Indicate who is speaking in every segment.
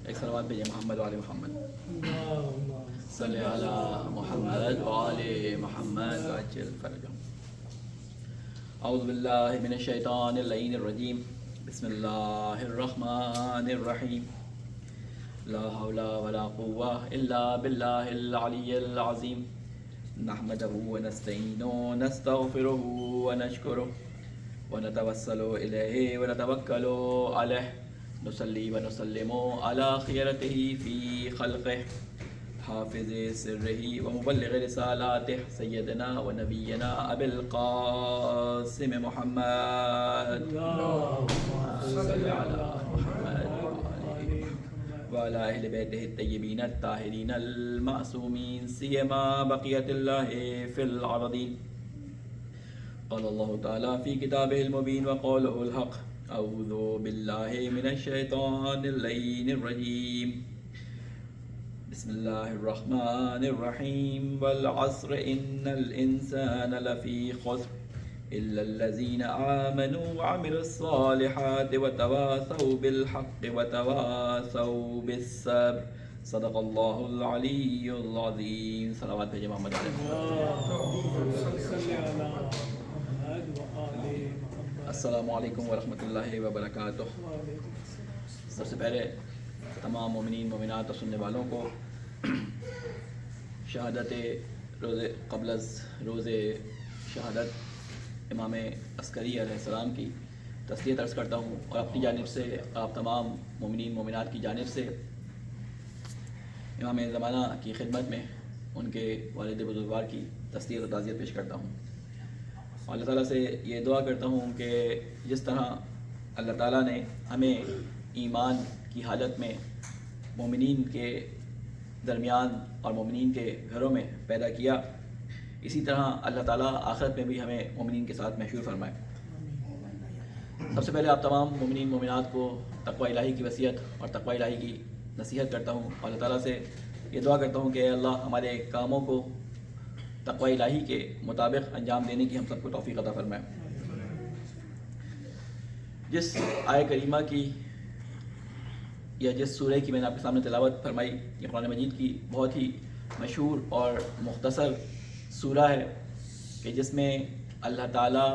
Speaker 1: ایک صلوات بھیجیں محمد وآل محمد صلی علی محمد وآل محمد وعجل فرجهم. اعوذ باللہ من الشیطان اللعین الرجیم. بسم اللہ الرحمن الرحیم. لا حول ولا قوة الا باللہ العلی العظیم. نحمده ونستعینه ونستغفره ونشکره ونتوسل الیہ ونتوکل علیہ. نصلی ونسلم علی خیرته فی خلقہ حافظ سرہ ومبلغ رسالاتہ سیدنا ونبینا ابی القاسم محمد صلی علی محمد وعلی اہل بیتہ الطیبین الطاہرین المعصومین سیما بقیۃ اللہ فی الارضین. قال اللہ تعالی فی کتابہ المبین وقولہ الحق. اعوذ باللہ من الشیطان اللعین الرجیم. بسم اللہ الرحمن الرحیم. والعصر ان الانسان لفی خسر الا الذین آمنوا وعملوا الصالحات وتواصوا بالحق وتواصوا بالصبر. صدق اللہ العلی العظیم. صلوات بھیجیں محمد السلام علیکم ورحمۃ اللہ وبرکاتہ. سب سے پہلے تمام مومنین مومنات اور سننے والوں کو شہادت قبل از روز شہادت امام عسکری علیہ السلام کی تسلیت عرض کرتا ہوں، اور اپنی جانب سے آپ تمام مومنین مومنات کی جانب سے امام زمانہ کی خدمت میں ان کے والد بزرگوار کی تسلیت و تعزیت پیش کرتا ہوں. اور اللہ تعالیٰ سے یہ دعا کرتا ہوں کہ جس طرح اللہ تعالیٰ نے ہمیں ایمان کی حالت میں مومنین کے درمیان اور مومنین کے گھروں میں پیدا کیا، اسی طرح اللہ تعالیٰ آخرت میں بھی ہمیں مومنین کے ساتھ محشور فرمائے. سب سے پہلے آپ تمام مومنین مومنات کو تقوی الہی کی وصیت اور تقوی الہی کی نصیحت کرتا ہوں، اور اللہ تعالیٰ سے یہ دعا کرتا ہوں کہ اے اللہ ہمارے کاموں کو تقوی الہی کے مطابق انجام دینے کی ہم سب کو توفیق عطا فرمائے. جس آیہ کریمہ کی یا جس سورہ کی میں نے آپ کے سامنے تلاوت فرمائی، یہ قرآن مجید کی بہت ہی مشہور اور مختصر سورہ ہے کہ جس میں اللہ تعالیٰ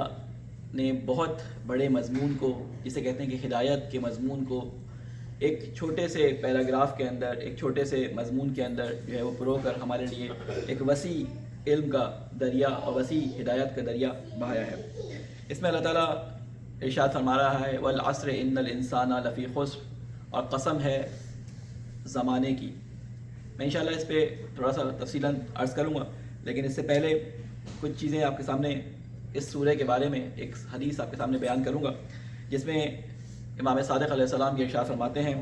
Speaker 1: نے بہت بڑے مضمون کو، جسے کہتے ہیں کہ ہدایت کے مضمون کو، ایک چھوٹے سے پیراگراف کے اندر، ایک چھوٹے سے مضمون کے اندر جو ہے وہ پرو کر ہمارے لیے ایک وسیع علم کا دریا اور وسیع ہدایت کا دریا بہایا ہے. اس میں اللہ تعالیٰ ارشاد فرما رہا ہے والعصر ان الانسان لفی خسر، اور قسم ہے زمانے کی. میں انشاءاللہ اس پہ تھوڑا سا تفصیلاً عرض کروں گا، لیکن اس سے پہلے کچھ چیزیں آپ کے سامنے اس سورہ کے بارے میں ایک حدیث آپ کے سامنے بیان کروں گا، جس میں امام صادق علیہ السلام یہ ارشاد فرماتے ہیں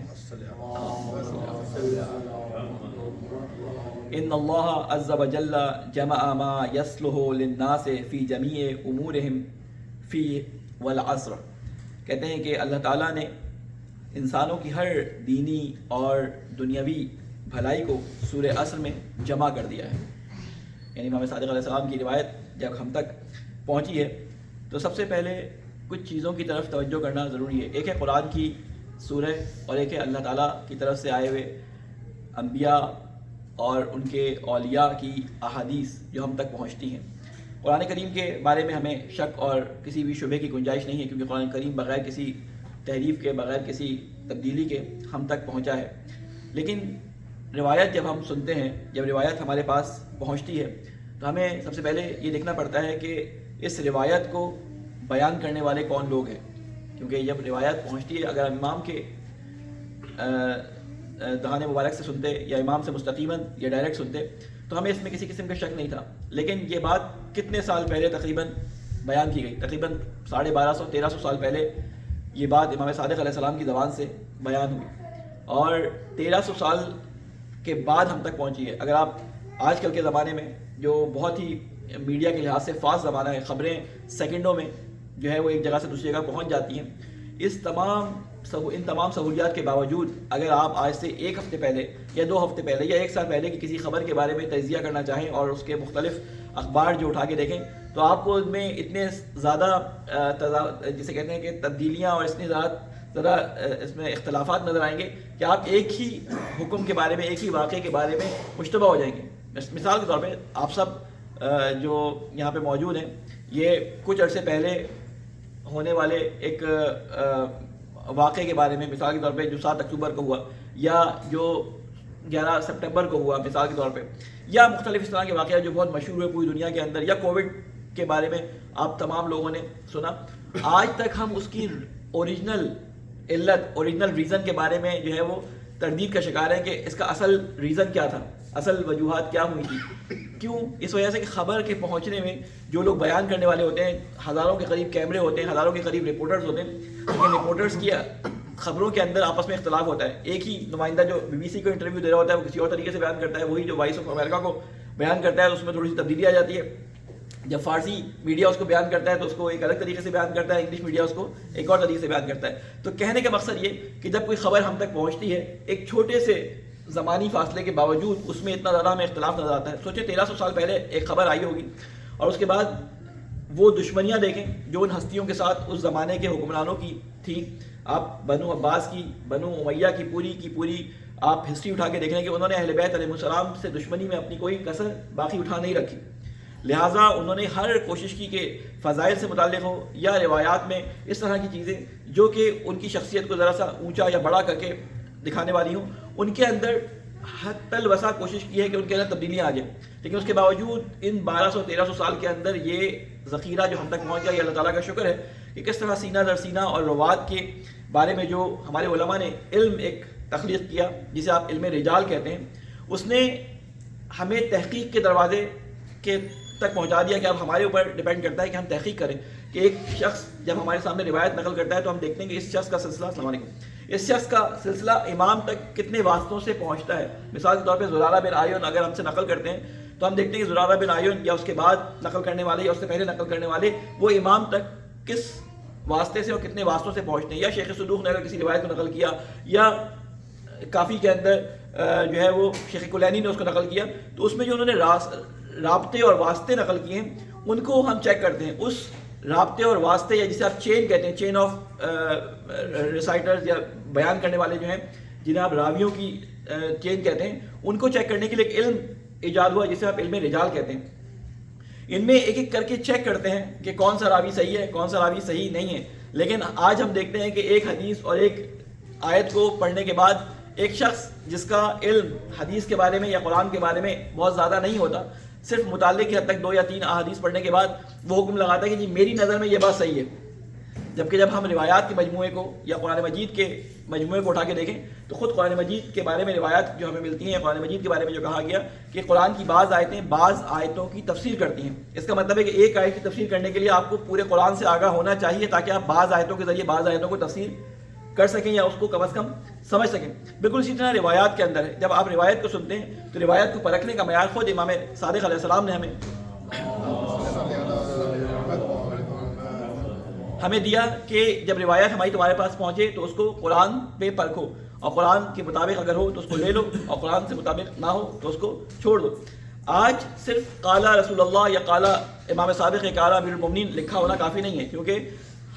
Speaker 1: ان اللہ عز وجل جمع ما یصلح للناس فی جمیع امورہم فی والعصر. کہتے ہیں کہ اللہ تعالیٰ نے انسانوں کی ہر دینی اور دنیاوی بھلائی کو سورہ عصر میں جمع کر دیا ہے. یعنی امام صادق علیہ السلام کی روایت جب ہم تک پہنچی ہے تو سب سے پہلے کچھ چیزوں کی طرف توجہ کرنا ضروری ہے. ایک ہے قرآن کی سورہ، اور ایک ہے اللہ تعالیٰ کی طرف سے آئے ہوئے انبیاء اور ان کے اولیاء کی احادیث جو ہم تک پہنچتی ہیں. قرآن کریم کے بارے میں ہمیں شک اور کسی بھی شبہ کی گنجائش نہیں ہے، کیونکہ قرآن کریم بغیر کسی تحریف کے، بغیر کسی تبدیلی کے ہم تک پہنچا ہے. لیکن روایت جب ہم سنتے ہیں، جب روایت ہمارے پاس پہنچتی ہے تو ہمیں سب سے پہلے یہ دیکھنا پڑتا ہے کہ اس روایت کو بیان کرنے والے کون لوگ ہیں. کیونکہ جب روایت پہنچتی ہے، اگر امام کے دہان مبارک سے سنتے یا امام سے مستقیماً یا ڈائریکٹ سنتے تو ہمیں اس میں کسی قسم کا شک نہیں تھا. لیکن یہ بات کتنے سال پہلے تقریباً بیان کی گئی؟ تقریباً 1250-1300 سال پہلے یہ بات امام صادق علیہ السلام کی زبان سے بیان ہوئی، اور 1300 سال کے بعد ہم تک پہنچی ہے. اگر آپ آج کل کے زمانے میں جو بہت ہی میڈیا کے لحاظ سے فاسٹ زمانہ ہے، خبریں سیکنڈوں میں جو ہے وہ ایک جگہ سے دوسری جگہ پہنچ جاتی ہیں، ان تمام سہولیات کے باوجود اگر آپ آج سے ایک ہفتے پہلے یا 2 ہفتے پہلے یا 1 سال پہلے کی کسی خبر کے بارے میں تجزیہ کرنا چاہیں اور اس کے مختلف اخبار جو اٹھا کے دیکھیں تو آپ کو ان میں اتنے زیادہ جسے کہتے ہیں کہ تبدیلیاں اور اتنی زیادہ ذرا اس میں اختلافات نظر آئیں گے کہ آپ ایک ہی حکم کے بارے میں، ایک ہی واقعے کے بارے میں مشتبہ ہو جائیں گے. مثال کے طور پہ آپ سب جو یہاں پہ موجود ہیں، یہ کچھ عرصے پہلے ہونے والے ایک واقعے کے بارے میں، مثال کے طور پہ جو 7 اکتوبر کو ہوا، یا جو 11 سپٹمبر کو ہوا مثال کے طور پہ، یا مختلف اس طرح کے واقعات جو بہت مشہور ہوئے پوری دنیا کے اندر، یا کووڈ کے بارے میں آپ تمام لوگوں نے سنا. آج تک ہم اس کی اوریجنل علت، اوریجنل ریزن کے بارے میں جو ہے وہ تردید کا شکار ہیں کہ اس کا اصل ریزن کیا تھا، اصل وجوہات کیا ہوئی تھی. کیوں؟ اس وجہ سے کہ خبر کے پہنچنے میں جو لوگ بیان کرنے والے ہوتے ہیں، ہزاروں کے قریب کیمرے ہوتے ہیں، ہزاروں کے قریب رپورٹرز ہوتے ہیں، لیکن رپورٹرز کی خبروں کے اندر آپس میں اختلاف ہوتا ہے. ایک ہی نمائندہ جو BBC کو انٹرویو دے رہا ہوتا ہے وہ کسی اور طریقے سے بیان کرتا ہے، وہی جو وائس آف امریکہ کو بیان کرتا ہے تو اس میں تھوڑی سی تبدیلی آ جاتی ہے. جب فارسی میڈیا اس کو بیان کرتا ہے تو اس کو ایک الگ طریقے سے بیان کرتا ہے، انگلش میڈیا اس کو ایک اور طریقے سے بیان کرتا ہے. تو کہنے کا مقصد یہ کہ جب کوئی خبر ہم تک پہنچتی ہے، ایک چھوٹے سے زمانی فاصلے کے باوجود اس میں اتنا زیادہ ہمیں اختلاف نظر آتا ہے. سوچیں 1300 سال پہلے ایک خبر آئی ہوگی، اور اس کے بعد وہ دشمنیاں دیکھیں جو ان ہستیوں کے ساتھ اس زمانے کے حکمرانوں کی تھی. آپ بنو عباس کی، بنو امیہ کی پوری آپ ہسٹری اٹھا کے دیکھ لیں کہ انہوں نے اہل بیت علیہ السلام سے دشمنی میں اپنی کوئی کسر باقی اٹھا نہیں رکھی. لہٰذا انہوں نے ہر کوشش کی کہ فضائل سے متعلق ہو یا روایات میں اس طرح کی چیزیں جو کہ ان کی شخصیت کو ذرا سا اونچا یا بڑا کر کے دکھانے والی ہوں، ان کے اندر حد الوسع کوشش کی ہے کہ ان کے اندر تبدیلیاں آ جائیں. لیکن اس کے باوجود ان 1200-1300 سال کے اندر یہ ذخیرہ جو ہم تک پہنچ گیا، یہ اللہ تعالیٰ کا شکر ہے کہ کس طرح سینہ در سینہ اور روات کے بارے میں جو ہمارے علماء نے علم ایک تخلیق کیا جسے آپ علم رجال کہتے ہیں، اس نے ہمیں تحقیق کے دروازے کے تک پہنچا دیا کہ اب ہمارے اوپر ڈیپینڈ کرتا ہے کہ ہم تحقیق کریں کہ ایک شخص جب ہمارے سامنے روایت نقل کرتا ہے تو ہم دیکھتے ہیں کہ اس شخص کا سلسلہ، السلام علیکم، اس شخص کا سلسلہ امام تک کتنے واسطوں سے پہنچتا ہے. مثال کے طور پہ زرارہ بن عیون اگر ہم سے نقل کرتے ہیں تو ہم دیکھتے ہیں کہ زرارہ بن عیون یا اس کے بعد نقل کرنے والے یا اس سے پہلے نقل کرنے والے وہ امام تک کس واسطے سے اور کتنے واسطوں سے پہنچتے ہیں. یا شیخ صدوق نے اگر کسی روایت کو نقل کیا، یا کافی کے اندر جو ہے وہ شیخ کلینی نے اس کو نقل کیا، تو اس میں جو انہوں نے رابطے اور واسطے نقل کیے ہیں ان کو ہم چیک کرتے ہیں. اس رابطے اور واسطے یا جسے آپ چین کہتے ہیں، چین آف ریسائٹرز یا بیان کرنے والے جو ہیں جنہیں آپ راویوں کی چین کہتے ہیں، ان کو چیک کرنے کے لیے ایک علم ایجاد ہوا جسے آپ علم رجال کہتے ہیں. ان میں ایک ایک کر کے چیک کرتے ہیں کہ کون سا راوی صحیح ہے، کون سا راوی صحیح نہیں ہے. لیکن آج ہم دیکھتے ہیں کہ ایک حدیث اور ایک آیت کو پڑھنے کے بعد ایک شخص جس کا علم حدیث کے بارے میں یا قرآن کے بارے میں بہت زیادہ نہیں ہوتا، صرف مطالعے کی حد تک 2 یا 3 احادیث پڑھنے کے بعد وہ حکم لگاتا ہے کہ جی میری نظر میں یہ بات صحیح ہے. جبکہ جب ہم روایات کے مجموعے کو یا قرآن مجید کے مجموعے کو اٹھا کے دیکھیں تو خود قرآن مجید کے بارے میں روایات جو ہمیں ملتی ہیں، قرآن مجید کے بارے میں جو کہا گیا کہ قرآن کی بعض آیتیں بعض آیتوں کی تفسیر کرتی ہیں. اس کا مطلب ہے کہ ایک آیت کی تفسیر کرنے کے لیے آپ کو پورے قرآن سے آگاہ ہونا چاہیے تاکہ آپ بعض آیتوں کے ذریعے بعض آیتوں کو تفسیر کر سکیں یا اس کو کم از کم سمجھ سکیں. بالکل اسی طرح روایات کے اندر ہے. جب آپ روایت کو سنتے ہیں تو روایت کو پرکھنے کا معیار خود امام صادق علیہ السلام نے ہمیں دیا کہ جب روایت ہماری تمہارے پاس پہنچے تو اس کو قرآن پہ پرکھو، اور قرآن کے مطابق اگر ہو تو اس کو لے لو، اور قرآن سے مطابق نہ ہو تو اس کو چھوڑ دو. آج صرف قالا رسول اللہ یا قالا امام صادق یا قالا امیر المومنین لکھا ہونا کافی نہیں ہے، کیونکہ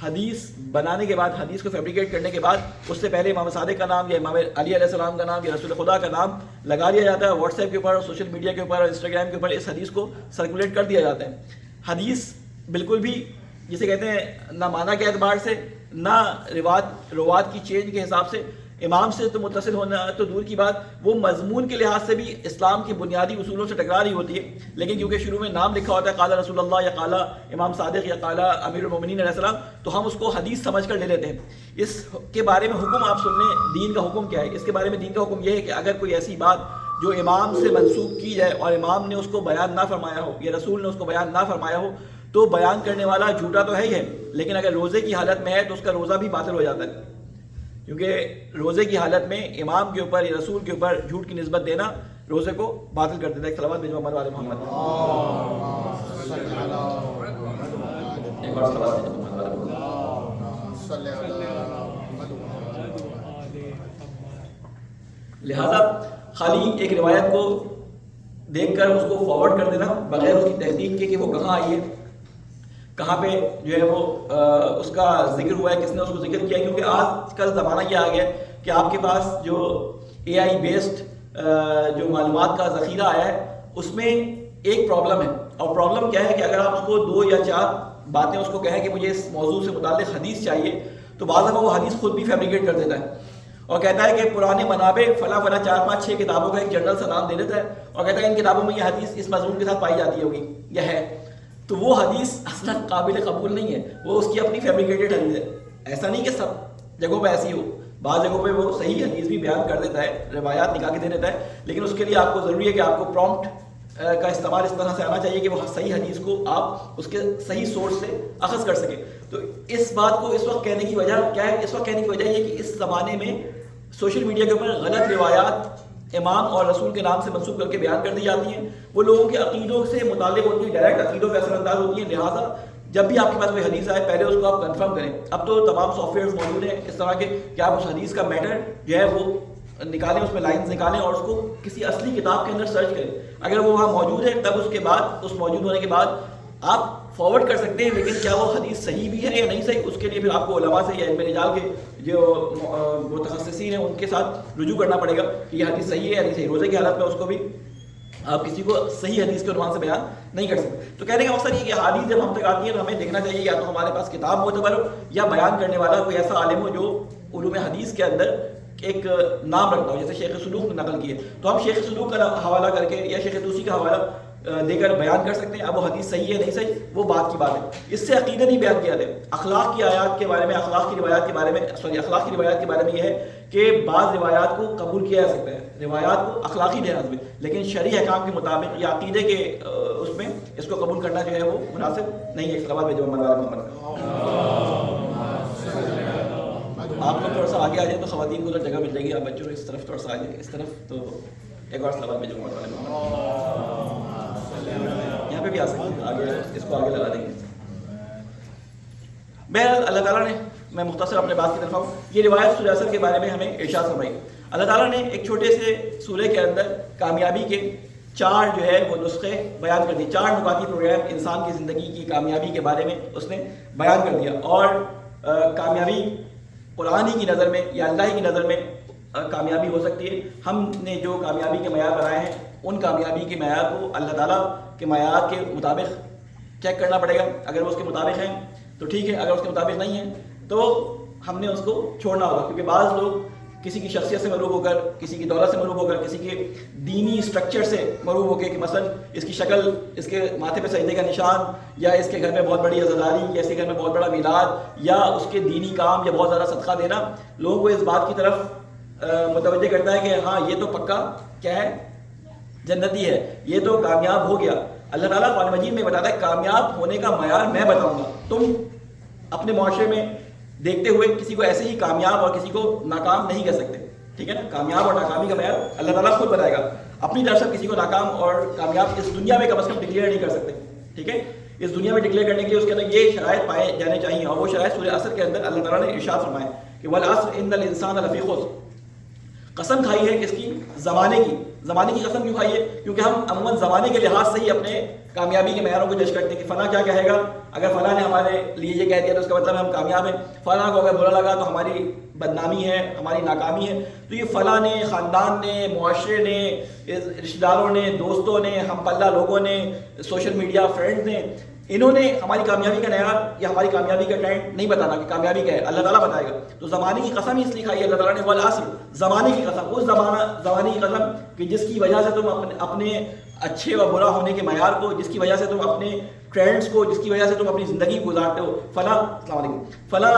Speaker 1: حدیث بنانے کے بعد، حدیث کو فیبریکیٹ کرنے کے بعد اس سے پہلے امام صادق کا نام یا امام علی علیہ السلام کا نام یا رسول خدا کا نام لگا دیا جاتا ہے. واٹس ایپ کے اوپر اور سوشل میڈیا کے اوپر اور انسٹاگرام کے اوپر اس حدیث کو سرکولیٹ کر دیا جاتا ہے. حدیث بالکل بھی جسے کہتے ہیں نہ معنی کے اعتبار سے نہ روات کی چین کے حساب سے امام سے تو متصل ہونا تو دور کی بات، وہ مضمون کے لحاظ سے بھی اسلام کی بنیادی اصولوں سے ٹکرا رہی ہوتی ہے. لیکن کیونکہ شروع میں نام لکھا ہوتا ہے قال رسول اللہ یا قال امام صادق یا قال امیر المومنین علیہ السلام، تو ہم اس کو حدیث سمجھ کر لے لیتے ہیں. اس کے بارے میں حکم آپ سن لیں، دین کا حکم کیا ہے. اس کے بارے میں دین کا حکم یہ ہے کہ اگر کوئی ایسی بات جو امام سے منسوخ کی جائے اور امام نے اس کو بیان نہ فرمایا ہو یا رسول نے اس کو بیان نہ فرمایا ہو تو بیان کرنے والا جھوٹا تو ہے ہی ہے، لیکن اگر روزے کی حالت میں ہے تو اس کا روزہ بھی باطل ہو جاتا ہے. کیونکہ روزے کی حالت میں امام کے اوپر یا رسول کے اوپر جھوٹ کی نسبت دینا روزے کو باطل کر دیتا ہے. ایک صلوات بھیجو محمد والے محمد. ایک اور صلوات بھیجو محمد والے محمد. لہذا خالی ایک روایت کو دیکھ کر اس کو فارورڈ کر دینا بغیر اس کی تحقیق کے کہ وہ کہاں آئی ہے، کہاں پہ جو ہے وہ اس کا ذکر ہوا ہے, کس نے اس کو ذکر کیا. کیونکہ آج کل زمانہ یہ آ گیا کہ آپ کے پاس جو اے آئی بیسڈ جو معلومات کا ذخیرہ آیا ہے اس میں ایک پرابلم ہے. اور پرابلم کیا ہے کہ اگر آپ اس کو 2 یا 4 باتیں اس کو کہیں کہ مجھے اس موضوع سے متعلق حدیث چاہیے, تو بعض دفعہ وہ حدیث خود بھی فیبریکیٹ کر دیتا ہے اور کہتا ہے کہ پرانے منابع فلاں فلاں 4 5 6 کتابوں کا ایک جنرل سا نام دے دیتا ہے اور کہتا ہے ان کتابوں میں یہ حدیث اس مضمون کے ساتھ پائی جاتی ہوگی یا ہے. تو وہ حدیث اصلا قابل قبول نہیں ہے, وہ اس کی اپنی فیبریکیٹڈ حدیث ہے. ایسا نہیں کہ سب جگہوں پہ ایسی ہو, بعض جگہوں پہ وہ صحیح حدیث بھی بیان کر دیتا ہے, روایات نکال کے دے دیتا ہے, لیکن اس کے لیے آپ کو ضروری ہے کہ آپ کو پرومپٹ کا استعمال اس طرح سے آنا چاہیے کہ وہ صحیح حدیث کو آپ اس کے صحیح سورس سے اخذ کر سکیں. تو اس بات کو اس وقت کہنے کی وجہ کیا ہے؟ اس وقت کہنے کی وجہ یہ کہ اس زمانے میں سوشل میڈیا کے اوپر غلط روایات امام اور رسول کے نام سے منسوخ کر کے بیان کر دی جاتی ہیں. وہ لوگوں کے عقیدوں سے متعلق ہوتی ہیں, ڈائریکٹ عقیدوں پہ اثر انداز ہوتی ہیں. لہٰذا جب بھی آپ کے پاس کوئی حدیث آئے پہلے اس کو آپ کنفرم کریں. اب تو تمام سافٹ ویئرز موجود ہیں اس طرح کے کہ آپ اس حدیث کا میٹر جو ہے وہ نکالیں, اس میں لائنز نکالیں اور اس کو کسی اصلی کتاب کے اندر سرچ کریں. اگر وہ وہاں موجود ہے تب اس کے بعد, اس موجود ہونے کے بعد آپ فارورڈ کر سکتے ہیں. لیکن کیا وہ حدیث صحیح بھی ہے یا نہیں صحیح, اس کے لیے پھر آپ کو علماء سے یا علم رجال کے جو متخصصین ہیں ان کے ساتھ رجوع کرنا پڑے گا کہ یہ حدیث صحیح ہے یا نہیں صحیح. روزے کی حالت میں اس کو بھی آپ کسی کو صحیح حدیث کے عنوان سے بیان نہیں کر سکتے. تو کہنے کا مقصد یہ کہ حدیث جب ہم تک آتی ہے تو ہمیں دیکھنا چاہیے یا تو ہمارے پاس کتاب معتبر ہو یا بیان کرنے والا کوئی ایسا عالم ہو جو علوم حدیث کے اندر ایک نام رکھتا ہو. جیسے شیخ سلوک نے نقل کیے تو ہم شیخ سلوک کا حوالہ کر کے یا شیخ توسی کا حوالہ دے کر بیان کر سکتے ہیں. اب وہ حدیث صحیح ہے نہیں صحیح وہ بات کی بات ہے, اس سے عقیدہ نہیں بیان کیا جاتا. اخلاق کی آیات کے بارے میں, اخلاق کی روایات کے بارے میں اخلاق کی روایات کے بارے میں یہ ہے کہ بعض روایات کو قبول کیا جا سکتا ہے, روایات کو اخلاقی لحاظ میں, لیکن شرعی احکام کے مطابق یا عقیدے کے اس میں اس کو قبول کرنا جو ہے وہ مناسب نہیں ہے. سوال بھیجو محمد. آپ لوگ تھوڑا سا آگے آ جائیں تو خواتین کو ادھر جگہ مل جائے گی. آپ بچوں اس طرف تھوڑا سا آ جائیں, اس طرف. تو ایک اور سوال بھیجو محمد, یہاں پہ بھی آ سکتے ہیں, آگے اس کو آگے لگا دیں گے. بہرحال اللہ تعالیٰ نے, میں مختصر اپنے بات کی طرف آؤں, یہ روایت سورہ عصر کے بارے میں ہمیں ارشاد فرمائی. اللہ تعالیٰ نے ایک چھوٹے سے سورے کے اندر کامیابی کے 4 جو ہے وہ نسخے بیان کر دیے. 4 نکاتی پروگرام انسان کی زندگی کی کامیابی کے بارے میں اس نے بیان کر دیا. اور کامیابی قرآن ہی کی نظر میں یا اللہ ہی کی نظر میں کامیابی ہو سکتی ہے. ہم نے جو کامیابی کے معیار بنائے ہیں ان کامیابی کے معیار کو اللہ تعالیٰ کے معیار کے مطابق چیک کرنا پڑے گا. اگر وہ اس کے مطابق ہیں تو ٹھیک ہے, اگر اس کے مطابق نہیں ہے تو ہم نے اس کو چھوڑنا ہوگا. کیونکہ بعض لوگ کسی کی شخصیت سے مروب ہو کر, کسی کی دولت سے مروب ہو کر, کسی کے دینی سٹرکچر سے مروب ہو کے کہ مثلا اس کی شکل, اس کے ماتھے پہ سجدے کا نشان, یا اس کے گھر میں بہت بڑی عزاداری, یا اس کے گھر میں بہت بڑا میلاد, یا اس کے دینی کام یا بہت زیادہ صدقہ دینا لوگوں کو اس بات کی طرف متوجہ کرتا ہے کہ ہاں یہ تو پکا کیا ہے, جنتی ہے, یہ تو کامیاب ہو گیا. اللہ تعالیٰ قرآن مجید میں بتاتا ہے کامیاب ہونے کا معیار میں بتاؤں گا. تم اپنے معاشرے میں دیکھتے ہوئے کسی کو ایسے ہی کامیاب اور کسی کو ناکام نہیں کہہ سکتے, ٹھیک ہے نا. کامیاب اور ناکامی کا معیار اللہ تعالیٰ خود بتائے گا. اپنی طرف سے کسی کو ناکام اور کامیاب اس دنیا میں کم از کم ڈکلیئر نہیں کر سکتے, ٹھیک ہے. اس دنیا میں ڈکلیئر کرنے کے لیے اس کے اندر یہ شرائط پائے جانے چاہیے, اور وہ شرائط سورہ عصر کے اندر اللہ تعالیٰ نے ارشاد فرمائے کہ والعصر ان الانسان لفی خسر. قسم کھائی ہے کس کی؟ زمانے کی. زمانے کی قسم کیوں کھائی ہے؟ کیونکہ ہم عموماً زمانے کے لحاظ سے ہی اپنے کامیابی کے معیاروں کو جج کرتے ہیں کہ فلاں کیا کہے گا, اگر فلاں نے ہمارے لیے یہ کہہ دیا تو اس کا مطلب ہم کامیاب ہیں, فلاں کو اگر برا لگا تو ہماری بدنامی ہے, ہماری ناکامی ہے. تو یہ فلاں نے, خاندان نے, معاشرے نے, رشتہ داروں نے, دوستوں نے, ہم پلہ لوگوں نے, سوشل میڈیا فرینڈ نے, انہوں نے ہماری کامیابی کا معیار یا ہماری کامیابی کا ٹرینڈ نہیں بتانا کہ کامیابی کیا ہے, اللہ تعالیٰ بتائے گا. تو زمانے کی قسم ہی اس لیے کھائی ہے اللہ تعالیٰ نے والعصر, زمانے کی قسم, اس زمانے کی قسم کہ جس کی وجہ سے تم اپنے اچھے و برا ہونے کے معیار کو, جس کی وجہ سے تم اپنے ٹرینڈز کو, جس کی وجہ سے تم اپنی زندگی گزارتے ہو, فلاں السلام علیکم, فلاں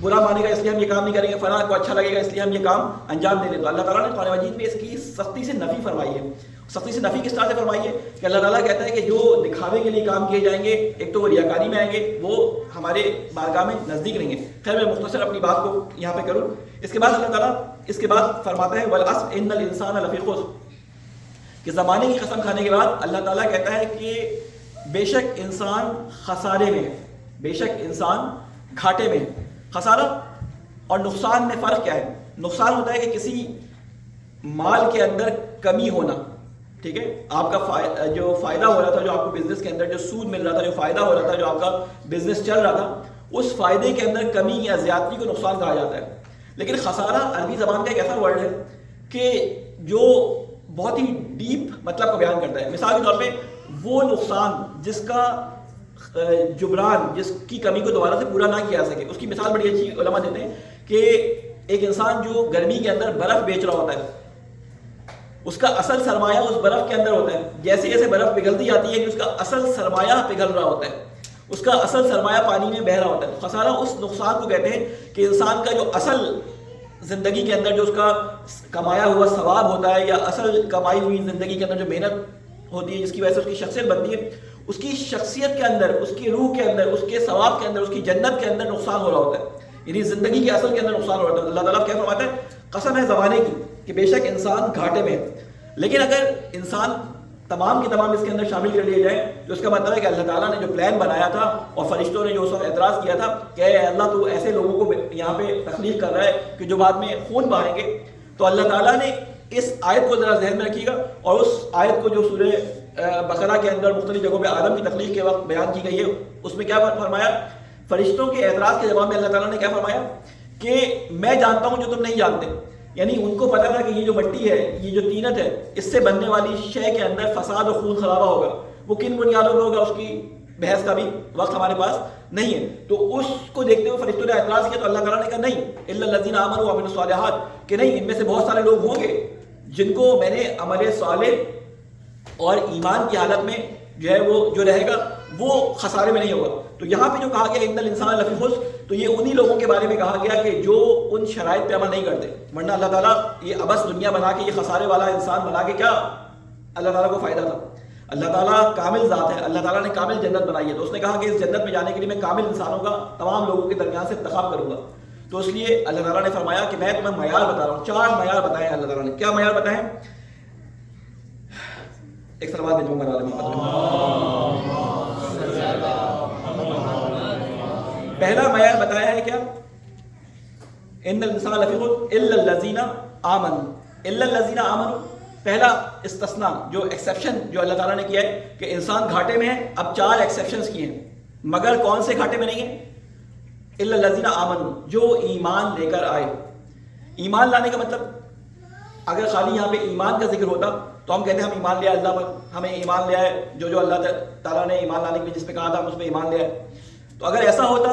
Speaker 1: برا مانے گا اس لیے ہم یہ کام نہیں کریں گے, فلاں کو اچھا لگے گا اس لیے ہم یہ کام انجام دیں گے. تو اللہ تعالیٰ نے قرآن مجید میں اس کی سختی سے نفی فرمائی ہے. سختی سے نفی کس طرح سے فرمائی ہے کہ اللہ تعالیٰ کہتا ہے کہ جو دکھاوے کے لیے کام کیے جائیں گے, ایک تو وہ ریاکاری میں آئیں گے, وہ ہمارے بارگاہ میں نزدیک رہیں گے. خیر میں مختصر اپنی بات کو یہاں پہ کروں. اس کے بعد اللہ تعالیٰ اس کے بعد فرماتا ہے والعصر ان الانسان لفی خسر, کہ زمانے کی قسم کھانے کے بعد اللہ تعالیٰ کہتا ہے کہ بے شک انسان خسارے میں ہے, بے شک انسان گھاٹے میں ہے. خسارہ اور نقصان میں فرق کیا ہے؟ نقصان ہوتا ہے کہ کسی مال کے اندر کمی ہونا, ٹھیک ہے، آپ کا جو فائدہ ہو رہا تھا، جو آپ کو بزنس کے اندر جو سود مل رہا تھا، جو فائدہ ہو رہا تھا، جو آپ کا بزنس چل رہا تھا، اس فائدے کے اندر کمی یا زیادتی کو نقصان کہا جاتا ہے. لیکن خسارہ عربی زبان کا ایک ایسا ورڈ ہے کہ جو بہت ہی ڈیپ مطلب کو بیان کرتا ہے. مثال کے طور پہ وہ نقصان جس کا جبران، جس کی کمی کو دوبارہ سے پورا نہ کیا جا سکے. اس کی مثال بڑی اچھی علماء دیتے ہیں کہ ایک انسان جو گرمی کے اندر برف بیچ رہا ہوتا ہے، اس کا اصل سرمایہ اس برف کے اندر ہوتا ہے. جیسے جیسے برف پگھلتی جاتی ہے کہ اس کا اصل سرمایہ پگھل رہا ہوتا ہے، اس کا اصل سرمایہ پانی میں بہہ رہا ہوتا ہے. خسارہ اس نقصان کو کہتے ہیں کہ انسان کا جو اصل زندگی کے اندر جو اس کا کمایا ہوا ثواب ہوتا ہے، یا اصل کمائی ہوئی زندگی کے اندر جو محنت ہوتی ہے جس کی وجہ سے اس کی شخصیت بنتی ہے، اس کی شخصیت کے اندر، اس کی روح کے اندر، اس کے ثواب کے اندر، اس کی جنت کے اندر نقصان ہو رہا ہوتا ہے. یعنی زندگی کے اصل کے اندر نقصان ہو رہا ہوتا ہے. اللہ تعالیٰ کیا فرماتا ہے؟ قسم ہے زمانے کی کہ بے شک انسان گھاٹے میں ہے. لیکن اگر انسان تمام کے تمام اس کے اندر شامل کر لیے جائیں تو اس کا مطلب ہے کہ اللہ تعالیٰ نے جو پلان بنایا تھا اور فرشتوں نے جو اس وقت اعتراض کیا تھا کہ اے اللہ تو ایسے لوگوں کو یہاں پہ تخلیق کر رہا ہے کہ جو بعد میں خون بہائیں گے، تو اللہ تعالیٰ نے اس آیت کو ذرا ذہن میں رکھیے گا. اور اس آیت کو جو سورہ بقرہ کے اندر مختلف جگہوں پہ آدم کی تخلیق کے وقت بیان کی گئی ہے، اس میں کیا فرمایا؟ فرشتوں کے اعتراض کے جواب میں اللہ تعالیٰ نے کیا فرمایا کہ میں جانتا ہوں جو تم نہیں جانتے. یعنی ان کو پتا تھا کہ یہ جو مٹی ہے، یہ جو طینت ہے، اس سے بننے والی شے کے اندر فساد اور خون خرابہ ہوگا. وہ کن بنیادوں پہ ہوگا، اس کی بحث کا بھی وقت ہمارے پاس نہیں ہے. تو اس کو دیکھتے ہوئے فرشتوں نے اعتراض کیا تو اللہ تعالیٰ نے کہا نہیں، الا الذین آمنوا وعملوا الصالحات، کہ نہیں، ان میں سے بہت سارے لوگ ہوں گے جن کو میں نے عمل صالح اور ایمان کی حالت میں جو ہے وہ جو رہے گا وہ خسارے میں نہیں ہوگا. تو یہاں پہ جو کہا گیا ان الانسان لفی خسر، تو یہ انہی لوگوں کے بارے میں کہا گیا کہ جو ان شرائط پہ عمل نہیں کرتے. ورنہ اللہ تعالیٰ یہ ابس دنیا بنا کے، یہ خسارے والا انسان بنا کے کیا اللہ تعالیٰ کو فائدہ تھا؟ اللہ تعالیٰ کامل ذات ہے، اللہ تعالیٰ نے کامل جنت بنائی ہے. تو اس نے کہا کہ اس جنت میں جانے کے لیے میں کامل انسانوں کا تمام لوگوں کے درمیان سے انتخاب کروں گا. تو اس لیے اللہ تعالیٰ نے فرمایا کہ میں تمہیں معیار بتا رہا ہوں. 4 معیار بتائے ہیں اللہ تعالیٰ نے. کیا معیار بتائے ہیں؟ ایک سلوات بھیجوں گا. پہلا معیار بتایا ہے کیا؟ ان الانسان لفی خسر الا الذین آمنوا. الا الذین آمنوا پہلا استثناء، جو ایکسیپشن جو اللہ تعالیٰ نے کیا ہے کہ انسان گھاٹے میں ہے. اب 4 ایکسیپشنز کیے ہیں، مگر کون سے گھاٹے میں نہیں ہیں؟ الا الذین آمنوا، جو ایمان لے کر آئے. ایمان لانے کا مطلب، اگر خالی یہاں پہ ایمان کا ذکر ہوتا تو ہم کہتے ہیں ہم ایمان لے آئے اللہ پر، ہمیں ایمان لے آئے جو اللہ تعالیٰ نے ایمان لانے کے لیے جس پہ کہا تھا ہم اس پہ ایمان لے آئے. تو اگر ایسا ہوتا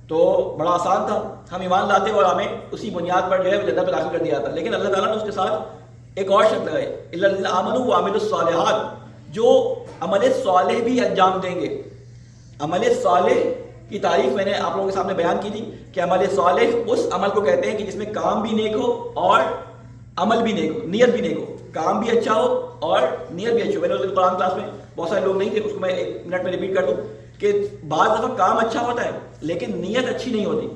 Speaker 1: تو بڑا آسان تھا، ہم ایمان لاتے اور ہمیں اسی بنیاد پر جو ہے جنت میں داخل کر دیا جاتا. لیکن اللہ تعالیٰ نے اس کے ساتھ ایک اور شرط لگائی، الا الذین آمنوا وعملوا الصالحات، جو عمل صالح بھی انجام دیں گے. عمل صالح کی تعریف میں نے آپ لوگوں کے سامنے بیان کی تھی کہ عمل صالح اس عمل کو کہتے ہیں کہ جس میں کام بھی نیک ہو اور عمل بھی نیک ہو، نیت بھی نیک ہو. کام بھی اچھا ہو اور نیت بھی اچھی ہو. میں نے اس قرآن کلاس میں بہت سارے لوگ نہیں تھے، اس کو میں 1 منٹ میں ریپیٹ کر دوں کہ بعض دفعہ کام اچھا ہوتا ہے لیکن نیت اچھی نہیں ہوتی.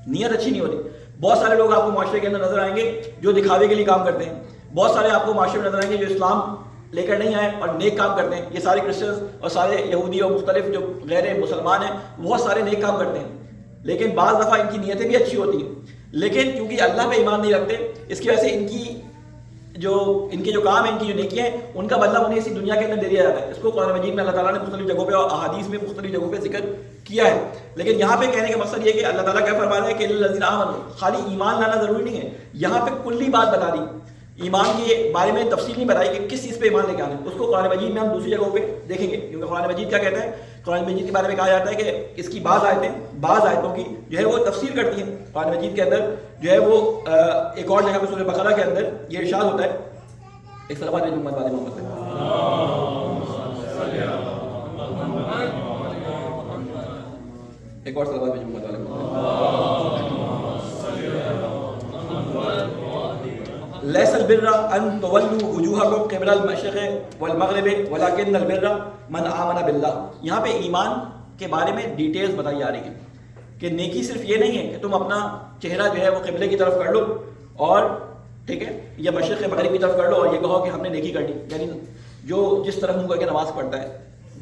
Speaker 1: نیت اچھی نہیں ہوتی. بہت سارے لوگ آپ کو معاشرے کے اندر نظر آئیں گے جو دکھاوے کے لیے کام کرتے ہیں. بہت سارے آپ کو معاشرے میں نظر آئیں گے جو اسلام لے کر نہیں آئے اور نیک کام کرتے ہیں. یہ سارے کرسچنز اور سارے یہودی اور مختلف جو غیر مسلمان ہیں بہت سارے نیک کام کرتے ہیں، لیکن بعض دفعہ ان کی نیتیں بھی اچھی ہوتی ہیں. لیکن کیونکہ اللہ پہ ایمان نہیں رکھتے، اس کی وجہ سے ان کے جو کام ہیں، ان کی جو نیکیاں ہیں، ان کا بدلہ انہیں اسی دنیا کے اندر دے دیا جاتا ہے. اس کو قرآن مجید میں اللہ تعالیٰ نے مختلف جگہوں پہ اور احادیث میں مختلف جگہوں پہ ذکر کیا ہے. لیکن یہاں پہ کہنے کا مقصد یہ کہ اللہ تعالیٰ کیا فرما رہا ہے کہ الذین آمنوا، خالی ایمان لانا ضروری نہیں ہے. یہاں پہ کلی بات بتا دی، ایمان کے بارے میں تفصیل نہیں بتائی کہ کس چیز پہ ایمان لے کے آنا ہے. اس کو قرآن مجید میں ہم دوسری جگہوں پہ دیکھیں گے، کیونکہ قرآن مجید کیا کہتا ہے؟ قرآن مجید کے بارے میں کہا جاتا ہے کہ اس کی بعض آیتوں کی جو ہے وہ تفسیر کرتی ہیں. قرآن مجید کے اندر جو ہے وہ ایک اور جگہ پہ سورہ بقرہ کے اندر یہ ارشاد ہوتا ہے. ایک صلوات بھیجو محمد والے محمد پہ. ایک اور صلوات بھیجو محمد والے محمد. لیس البر ان تولوا وجوہکم قبل المشرق والمغرب ولکن البر من آمن باللہ. یہاں پہ ایمان کے بارے میں ڈیٹیلز بتائی جا رہی ہیں کہ نیکی صرف یہ نہیں ہے کہ تم اپنا چہرہ جو ہے وہ قبلے کی طرف کر لو اور ٹھیک ہے یا مشرق مغرب کی طرف کر لو اور یہ کہو کہ ہم نے نیکی کر لی. یعنی جو جس طرف منہ کر کے نماز پڑھتا ہے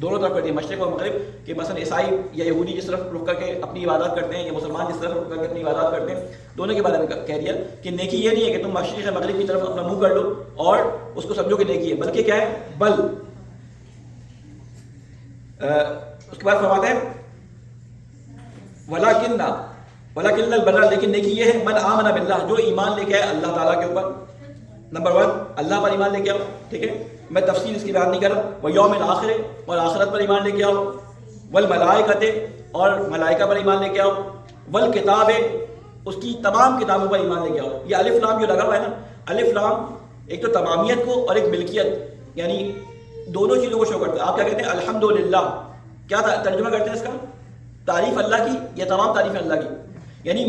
Speaker 1: دونوں طرف کر دیا، مشرق اور مغرب، کہ مثلا عیسائی یا یہودی جس طرف رخ کر کے اپنی عبادات کرتے ہیں یا مسلمان جس طرف رخ کر کے اپنی عبادات کرتے ہیں، دونوں کے بارے میں کہہ دیا کہ نیکی یہ نہیں ہے کہ تم مشرق یا مغرب کی طرف اپنا منہ کر لو اور اس کو سمجھو کہ نیکی ہے، بلکہ کیا ہے، بل اس کے بعد فرماتے ہیں وَلَكِنَّ الْبَرَّ، لیکن نیکی یہ ہے من آمن باللہ، جو ایمان لے کے آئے اللہ تعالیٰ کے اوپر، نمبر 1 اللہ پر ایمان لے کے آؤ، ٹھیک ہے، میں تفصیل اس کی بیان نہیں کر رہا، وَيَوْمِ الْآخِرِ، اور آخرت پر ایمان لے کے آؤ، وَالْمَلَائِكَةِ، اور ملائکہ پر ایمان لے کے آؤ، وَالْكِتَابِ، اس کی تمام کتابوں پر ایمان لے کے آؤ۔ یہ الف لام جو لگا ہوا ہے نا، الف لام ایک تو تمامیت کو اور ایک ملکیت، یعنی دونوں چیزوں کو شو کرتا ہے۔ آپ کیا کہتے ہیں؟ الحمدللہ، کیا ترجمہ کرتے ہیں اس کا؟ تعریف اللہ کی، یا تمام تعریفیں اللہ کی، یعنی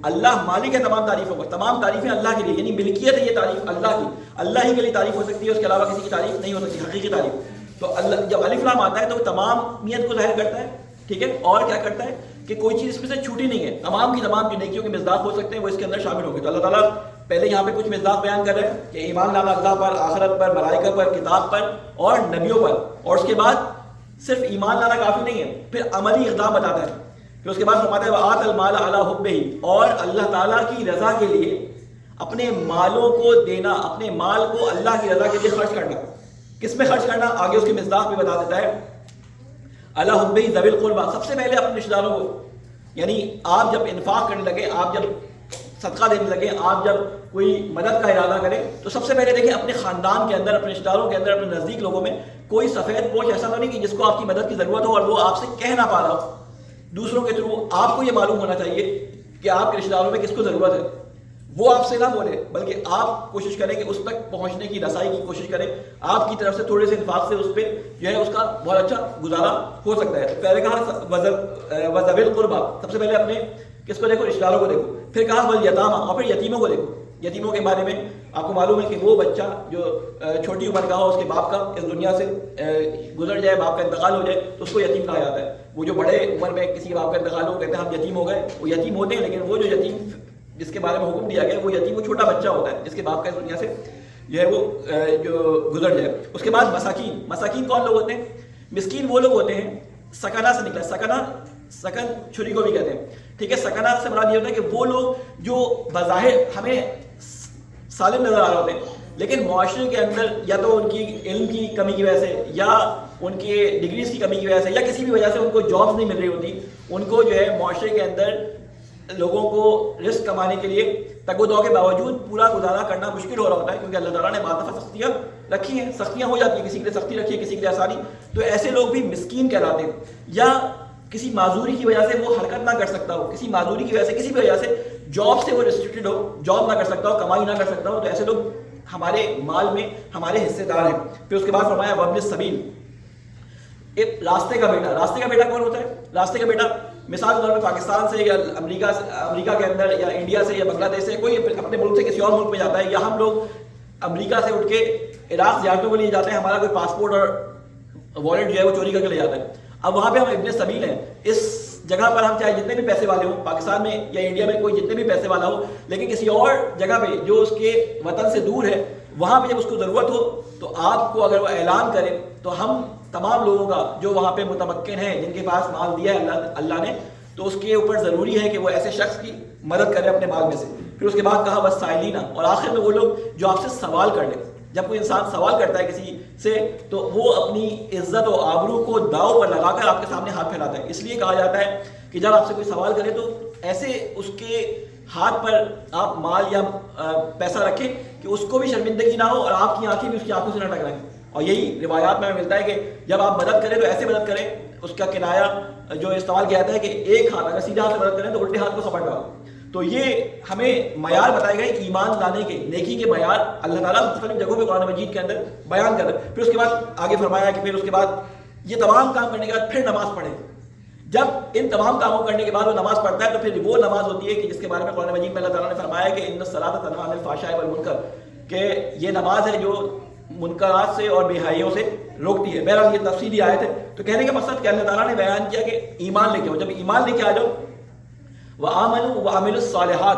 Speaker 1: اللہ مالک ہے تمام تعریفوں پر، تمام تعریفیں اللہ کے لیے، یعنی ملکیت ہے یہ تعریف اللہ کی، اللہ ہی کے لیے تعریف ہو سکتی ہے، اس کے علاوہ کسی کی تعریف نہیں ہو سکتی، حقیقی تعریف۔ تو اللہ جب الف لام آتا ہے تو وہ تمامیت کو ظاہر کرتا ہے، ٹھیک ہے، اور کیا کرتا ہے کہ کوئی چیز اس میں سے چھوٹی نہیں ہے، تمام کی تمام جو نیکیوں کے مصداق ہو سکتے ہیں وہ اس کے اندر شامل ہوں گے۔ تو اللہ تعالیٰ پہلے یہاں پہ کچھ مصداق بیان کر رہے ہیں کہ ایمان لانا اللہ پر، آخرت پر، ملائکہ پر، کتاب پر اور نبیوں پر، اور اس کے بعد صرف ایمان لانا کافی نہیں ہے، پھر عملی اقدام بتاتا ہے۔ پھر اس کے بعد فرماتا ہے وَآتَ الْمَالَ عَلَىٰ حُبِّهِ، اور اللہ تعالیٰ کی رضا کے لیے اپنے مالوں کو دینا، اپنے مال کو اللہ کی رضا کے لیے خرچ کرنا۔ کس میں خرچ کرنا؟ آگے اس کے مصداق بھی بتا دیتا ہے، عَلَىٰ حُبِّهِ ذَوِي الْقُرْبَىٰ، سب سے پہلے اپنے رشتہ داروں کو، یعنی آپ جب انفاق کرنے لگے، آپ جب صدقہ دینے لگے، آپ جب کوئی مدد کا ارادہ کریں تو سب سے پہلے دیکھیں اپنے خاندان کے اندر، اپنے رشتہ داروں کے اندر، اپنے نزدیک لوگوں میں کوئی سفید پوش ایسا تو نہیں کہ جس کو آپ کی مدد کی ضرورت ہو اور وہ آپ سے کہہ نہ پا رہا ہو۔ دوسروں کے تھرو آپ کو یہ معلوم ہونا چاہیے کہ آپ کے رشتہ داروں میں کس کو ضرورت ہے، وہ آپ سے نہ بولے بلکہ آپ کوشش کریں کہ اس تک پہنچنے کی رسائی کی کوشش کریں، آپ کی طرف سے تھوڑے سے انفاق سے اس پہ جو ہے اس کا بہت اچھا گزارا ہو سکتا ہے۔ پہلے کہا وذوی القربیٰ، سب سے پہلے اپنے کس کو دیکھو؟ رشتہ داروں کو دیکھو، پھر کہا والیتامیٰ، اور پھر یتیموں کو دیکھو۔ یتیموں کے بارے میں آپ کو معلوم ہے کہ وہ بچہ جو چھوٹی عمر کا ہو، اس کے باپ کا اس دنیا سے گزر جائے، باپ کا انتقال ہو جائے تو اس کو یتیم کہا جاتا ہے۔ وہ جو بڑے عمر میں کسی کے باپ کا انتقال ہو کہتے ہیں ہم یتیم ہو گئے، وہ یتیم ہوتے ہیں، لیکن وہ جو یتیم جس کے بارے میں حکم دیا گیا وہ یتیم، وہ چھوٹا بچہ ہوتا ہے جس کے باپ کا اس دنیا سے جو ہے وہ جو گزر جائے۔ اس کے بعد مساکین، مساکین کون لوگ ہوتے ہیں؟ مسکین وہ لوگ ہوتے ہیں، سکنہ سے نکلا، سکنہ سکن چھری کو بھی کہتے ہیں، ٹھیک ہے، سکنہ سے مراد یہ ہوتا ہے کہ وہ لوگ جو بظاہر ہمیں سالم نظر آ رہے ہوتے ہیں لیکن معاشرے کے اندر یا تو ان کی علم کی کمی کی وجہ سے یا ان کے ڈگریز کی کمی کی وجہ سے یا کسی بھی وجہ سے ان کو جابز نہیں مل رہی ہوتی، ان کو جو ہے معاشرے کے اندر لوگوں کو رزق کمانے کے لیے تگ و دو کے باوجود پورا گزارا کرنا مشکل ہو رہا ہوتا ہے، کیونکہ اللہ تعالیٰ نے بعض دفعہ سختیاں رکھی ہیں، سختیاں ہو جاتی ہیں، کسی کے لیے سختی رکھی ہے، کسی کے لیے آسانی، تو ایسے لوگ بھی مسکین کہلاتے ہیں۔ یا کسی معذوری کی وجہ سے وہ حرکت نہ کر سکتا ہو، کسی معذوری کی وجہ سے، کسی بھی وجہ سے جاب سے وہ ریسٹرکٹڈ ہو، جاب نہ کر سکتا ہو، کمائی نہ کر سکتا ہو، تو ایسے لوگ ہمارے مال میں ہمارے حصے دار ہیں۔ پھر اس کے بعد فرمایا وابن السبیل، ایک راستے کا بیٹا۔ راستے کا بیٹا کون ہوتا ہے؟ راستے کا بیٹا مثال کے طور پہ پاکستان سے یا امریکہ کے اندر یا انڈیا سے یا بنگلہ دیش سے کوئی اپنے ملک سے کسی اور ملک میں جاتا ہے، یا ہم لوگ امریکہ سے اٹھ کے عراق زیارتوں کے لیے جاتے ہیں، ہمارا کوئی پاسپورٹ اور والٹ جو ہے وہ چوری کر کے لے جاتا ہے، اب وہاں پہ ہم ابن سبیل ہیں۔ اس جگہ پر ہم چاہے جتنے بھی پیسے والے ہوں، پاکستان میں یا انڈیا میں کوئی جتنے بھی پیسے والا ہو، لیکن کسی اور جگہ پہ جو اس کے وطن سے دور ہے، وہاں پہ جب اس کو ضرورت ہو تو آپ کو اگر وہ اعلان کرے تو ہم تمام لوگوں کا جو وہاں پہ متمکن ہیں، جن کے پاس مال دیا ہے اللہ نے، تو اس کے اوپر ضروری ہے کہ وہ ایسے شخص کی مدد کرے اپنے مال میں سے۔ پھر اس کے بعد کہا والسائلین، اور آخر میں وہ لوگ جو آپ سے سوال کر لیں۔ جب کوئی انسان سوال کرتا ہے کسی سے تو وہ اپنی عزت و آبرو کو داؤ پر لگا کر آپ کے سامنے ہاتھ پھیلاتا ہے، اس لیے کہا جاتا ہے کہ جب آپ سے کوئی سوال کرے تو ایسے اس کے ہاتھ پر آپ مال یا پیسہ رکھیں کہ اس کو بھی شرمندگی نہ ہو اور آپ کی آنکھیں بھی اس کی آنکھوں سے نہ ٹکرائیں۔ اور یہی روایات میں ملتا ہے کہ جب آپ مدد کریں تو ایسے مدد کریں، اس کا کنایا جو استعمال کیا جاتا ہے کہ ایک ہاتھ، اگر سیدھے ہاتھ سے مدد کریں تو الٹے ہاتھ کو سپٹ ڈالو۔ تو یہ ہمیں معیار بتائے گئے ایمان لانے کے، نیکی کے معیار اللہ تعالیٰ مختلف جگہوں پہ قرآن مجید کے اندر بیان کر رہے ہیں۔ پھر اس کے بعد آگے فرمایا کہ پھر اس کے بعد یہ تمام کام کرنے کے بعد پھر نماز پڑھیں۔ جب ان تمام کاموں کرنے کے بعد وہ نماز پڑھتا ہے تو پھر وہ نماز ہوتی ہے کہ جس کے بارے میں قرآن مجید میں اللہ تعالیٰ نے فرمایا کہ ان الصلاۃ تنہی عن الفحشاء والمنکر، کہ یہ نماز ہے جو منکرات سے اور بے حیائیوں سے روکتی ہے۔ بہرحال یہ تفصیلی آیت ہے۔ تو کہنے کا مقصد کہ اللہ تعالیٰ نے بیان کیا کہ ایمان لے کے آؤ، جب ایمان لے کے آ جاؤ وآمنوا وعملوا الصالحات،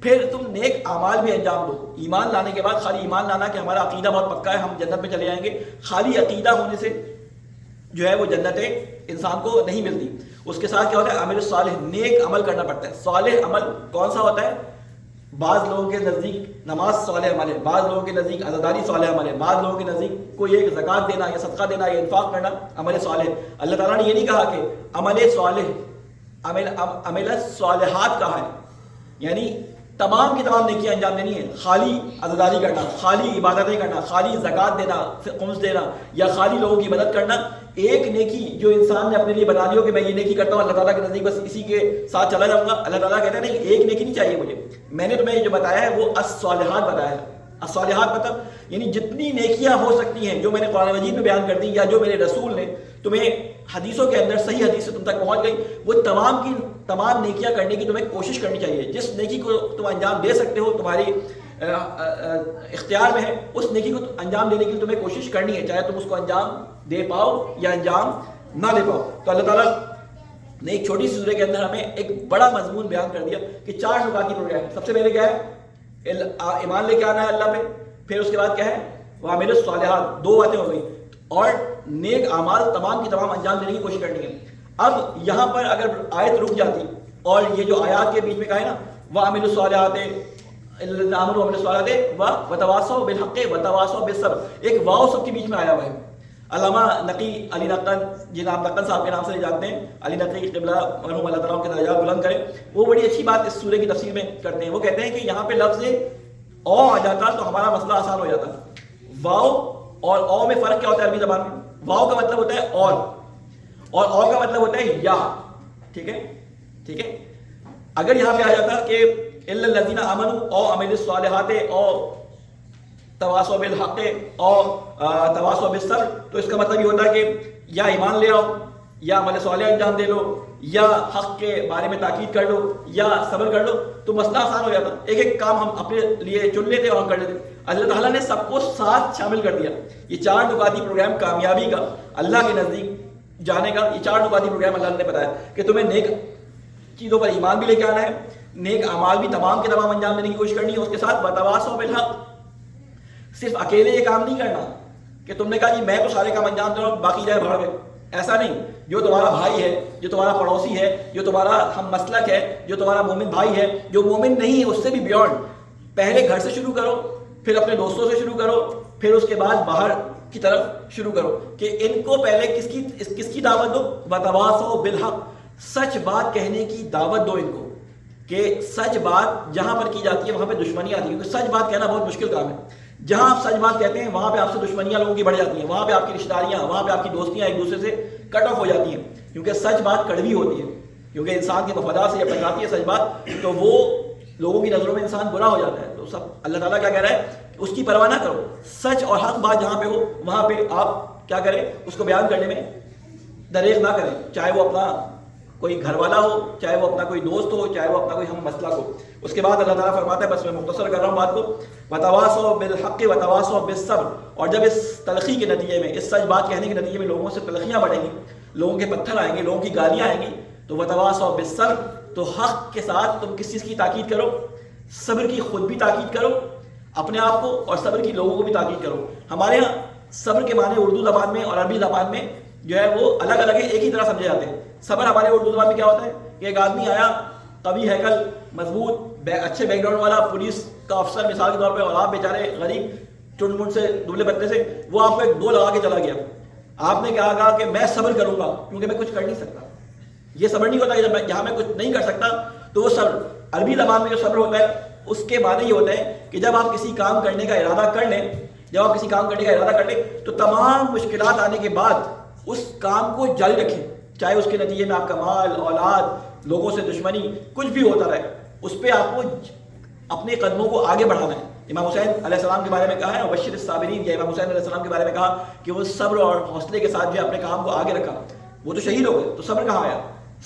Speaker 1: پھر تم نیک اعمال بھی انجام دو۔ ایمان لانے کے بعد خالی ایمان لانا کہ ہمارا عقیدہ بہت پکا ہے ہم جنت میں چلے جائیں گے، خالی عقیدہ ہونے سے جو ہے وہ جنتیں انسان کو نہیں ملتی. اس کے ساتھ کیا ہوتا ہے؟ عمل صالح، نیک عمل کرنا پڑتا ہے. صالح عمل کون سا ہوتا ہے؟ بعض لوگوں کے نزدیک نماز صالح عمل ہے، بعض لوگوں کے نزدیک عزاداری صالح عمل ہے، بعض لوگوں کے نزدیک کوئی ایک زکوٰۃ دینا یا صدقہ دینا یا انفاق کرنا عمل صالح. اللہ تعالیٰ نے یہ نہیں کہا کہ عمل صالح، عمل صالحات کہا ہے، یعنی تمام کی تمام نیکیاں انجام دینی ہے. خالی عزاداری کرنا، خالی عبادتیں کرنا، خالی زکوٰۃ دینا، خمس دینا، یا خالی لوگوں کی مدد کرنا، ایک نیکی جو انسان نے اپنے لیے بتا دی ہو کہ میں یہ نیکی کرتا ہوں اللہ تعالیٰ کے نزدیک بس اسی کے ساتھ چلا جاؤں گا. اللہ تعالیٰ کہتے ہیں نہیں، ایک نیکی نہیں چاہیے مجھے. میں نے تمہیں جو بتایا ہے وہ الصالحات بتایا ہے. الصالحات مطلب یعنی جتنی نیکیاں ہو سکتی ہیں جو میں نے قرآن مجید میں بیان کر دی یا جو میرے رسول نے تمہیں حدیثوں کے اندر صحیح حدیث سے تم تک پہنچ گئی، وہ تمام کی تمام نیکیاں کرنے کی تمہیں کوشش کرنی چاہیے. جس نیکی کو تم انجام دے سکتے ہو، تمہاری اختیار میں ہے، اس نیکی کو انجام دینے کے لیے تمہیں کوشش کرنی ہے، چاہے تم اس کو انجام دے پاؤ یا انجام نہ دے پاؤ. تو اللہ تعالیٰ نے ایک چھوٹی سی سورہ کے اندر ہمیں ایک بڑا مضمون بیان کر دیا کہ 4 نکاتی پروگرام. سب سے پہلے کیا ہے؟ ایمان لے کے آنا ہے اللہ پہ. پھر اس کے بعد کیا ہے؟ وعمل الصالحات. 2 باتیں ہو گئی. اور نیک اعمال تمام کی تمام انجام دینے کی کوشش کرنی ہے. اب یہاں پر اگر آیت رک جاتی اور یہ جو آیات کے بیچ میں کہا ہے نا وعمل الصالحات وتواصوا بالحق وتواصوا بالصبر، ایک واو سب کے بیچ میں آیا ہوا ہے. علامہ نقی علی نقن، جن آپ نقن صاحب کے نام سے جانتے ہیں، علی نقی قبلہ مرحوم اللہ تعالیٰ کے درجات بلند کرے، وہ بڑی اچھی بات اس سورہ کی تفسیر میں کرتے ہیں. وہ کہتے ہیں کہ یہاں پہ لفظ او آ جاتا تو ہمارا مسئلہ آسان ہو جاتا. واو اور او میں فرق کیا ہوتا ہے عربی زبان میں؟ واو کا مطلب ہوتا ہے اور او کا مطلب ہوتا ہے یا. ٹھیک ہے، ٹھیک ہے. اگر یہاں پہ آ جاتا کہ الا الذین آمنوا او عملوا الصالحات او تواصوا بالحق او تواصوا بالصبر، تو اس کا مطلب یہ ہوتا ہے کہ یا ایمان لے آؤ، یا عمل صالح انجام دے لو، یا حق کے بارے میں تاکید کر لو، یا صبر کر لو، تو مسئلہ آسان ہو جاتا. ایک ایک کام ہم اپنے لیے چن لیتے اور کر لیتے. اللہ تعالیٰ نے سب کو ساتھ شامل کر دیا. یہ 4 نکاتی پروگرام کامیابی کا، اللہ کے نزدیک جانے کا، یہ 4 نکاتی پروگرام اللہ نے بتایا کہ تمہیں نیک چیزوں پر ایمان بھی لے کے آنا ہے، نیک اعمال بھی تمام کے تمام انجام دینے کی کوشش کرنی ہے. اس کے ساتھ وتواصوا بالحق، صرف اکیلے یہ کام نہیں کرنا کہ تم نے کہا جی میں تو سارے کام انجام دے رہا ہوں باقی جائے بھاڑ میں. ایسا نہیں. جو تمہارا بھائی ہے، جو تمہارا پڑوسی ہے، جو تمہارا ہم مسلک ہے، جو تمہارا مومن بھائی ہے، جو مومن نہیں ہے اس سے بھی بیونڈ، پہلے گھر سے شروع کرو، پھر اپنے دوستوں سے شروع کرو، پھر اس کے بعد باہر کی طرف شروع کرو کہ ان کو پہلے کس کی دعوت دو؟ وتواصوا بالحق، سچ بات کہنے کی دعوت دو ان کو. کہ سچ بات جہاں پر کی جاتی ہے وہاں پہ دشمنی آتی ہے، کیونکہ سچ بات کہنا بہت مشکل کام ہے. جہاں آپ سچ بات کہتے ہیں وہاں پہ آپ سے دشمنیاں لوگوں کی بڑھ جاتی ہیں، وہاں پہ آپ کی رشتہ داریاں، وہاں پہ آپ کی دوستیاں ایک دوسرے سے کٹ آف ہو جاتی ہیں، کیونکہ سچ بات کڑوی ہوتی ہے. کیونکہ انسان کے مفادات سے جب ٹکراتی ہے سچ بات تو وہ لوگوں کی نظروں میں انسان برا ہو جاتا ہے. تو سب اللہ تعالیٰ کیا کہہ رہا ہے؟ اس کی پرواہ نہ کرو. سچ اور حق بات جہاں پہ ہو وہاں پہ آپ کیا کریں؟ اس کو بیان کرنے میں دریغ نہ کریں، چاہے وہ اپنا کوئی گھر والا ہو، چاہے وہ اپنا کوئی دوست ہو، چاہے وہ اپنا کوئی ہم مسلک ہو. اس کے بعد اللہ تعالیٰ فرماتا ہے، بس میں مختصر کر رہا ہوں بات کو، وتواصوا بالحق وتواصوا بالصبر. اور جب اس تلخی کے نتیجے میں، اس سچ بات کہنے کے نتیجے میں لوگوں سے تلخیاں بڑھیں گی، لوگوں کے پتھر آئیں گے، لوگوں کی گالیاں آئیں گی، تو وتواصوا بالصبر، تو حق کے ساتھ تم کس چیز کی تاکید کرو؟ صبر کی خود بھی تاکید کرو اپنے آپ کو، اور صبر کی لوگوں کو بھی تاکید کرو. ہمارے ہاں صبر کے معنی اردو زبان میں اور عربی زبان میں جو ہے وہ الگ الگ ہے، ایک ہی طرح سمجھے جاتے ہیں. صبر ہمارے اردو زبان میں کیا ہوتا ہے کہ ایک آدمی آیا، قوی ہیکل، مضبوط، اچھے بیک گراؤنڈ والا، پولیس کا افسر مثال کے طور پہ، اور آپ بیچارے غریب چنڈ منڈ سے دبلے پتے سے، وہ آپ کو ایک 2 لگا کے چلا گیا. آپ نے کہا کہ میں صبر کروں گا کیونکہ میں کچھ کر نہیں سکتا. یہ صبر نہیں ہوتا کہ جب جہاں میں کچھ نہیں کر سکتا تو وہ صبر. عربی زبان میں جو صبر ہوتا ہے اس کے معنی یہ ہوتا ہے کہ جب آپ کسی کام کرنے کا ارادہ کر لیں، جب آپ کسی کام کرنے کا ارادہ کر لیں تو تمام مشکلات آنے کے بعد اس کام کو جاری رکھیں، چاہے اس کے نتیجے میں آپ کا مال، اولاد، لوگوں سے دشمنی، کچھ بھی ہوتا رہے، اس پہ آپ کو اپنے قدموں کو آگے بڑھانا ہے. امام حسین علیہ السلام کے بارے میں کہا ہے، وبشر الصابرین، یا امام حسین علیہ السلام کے بارے میں کہا کہ وہ صبر اور حوصلے کے ساتھ جو اپنے کام کو آگے رکھا. وہ تو شہید ہو گئے، تو صبر کہاں آیا؟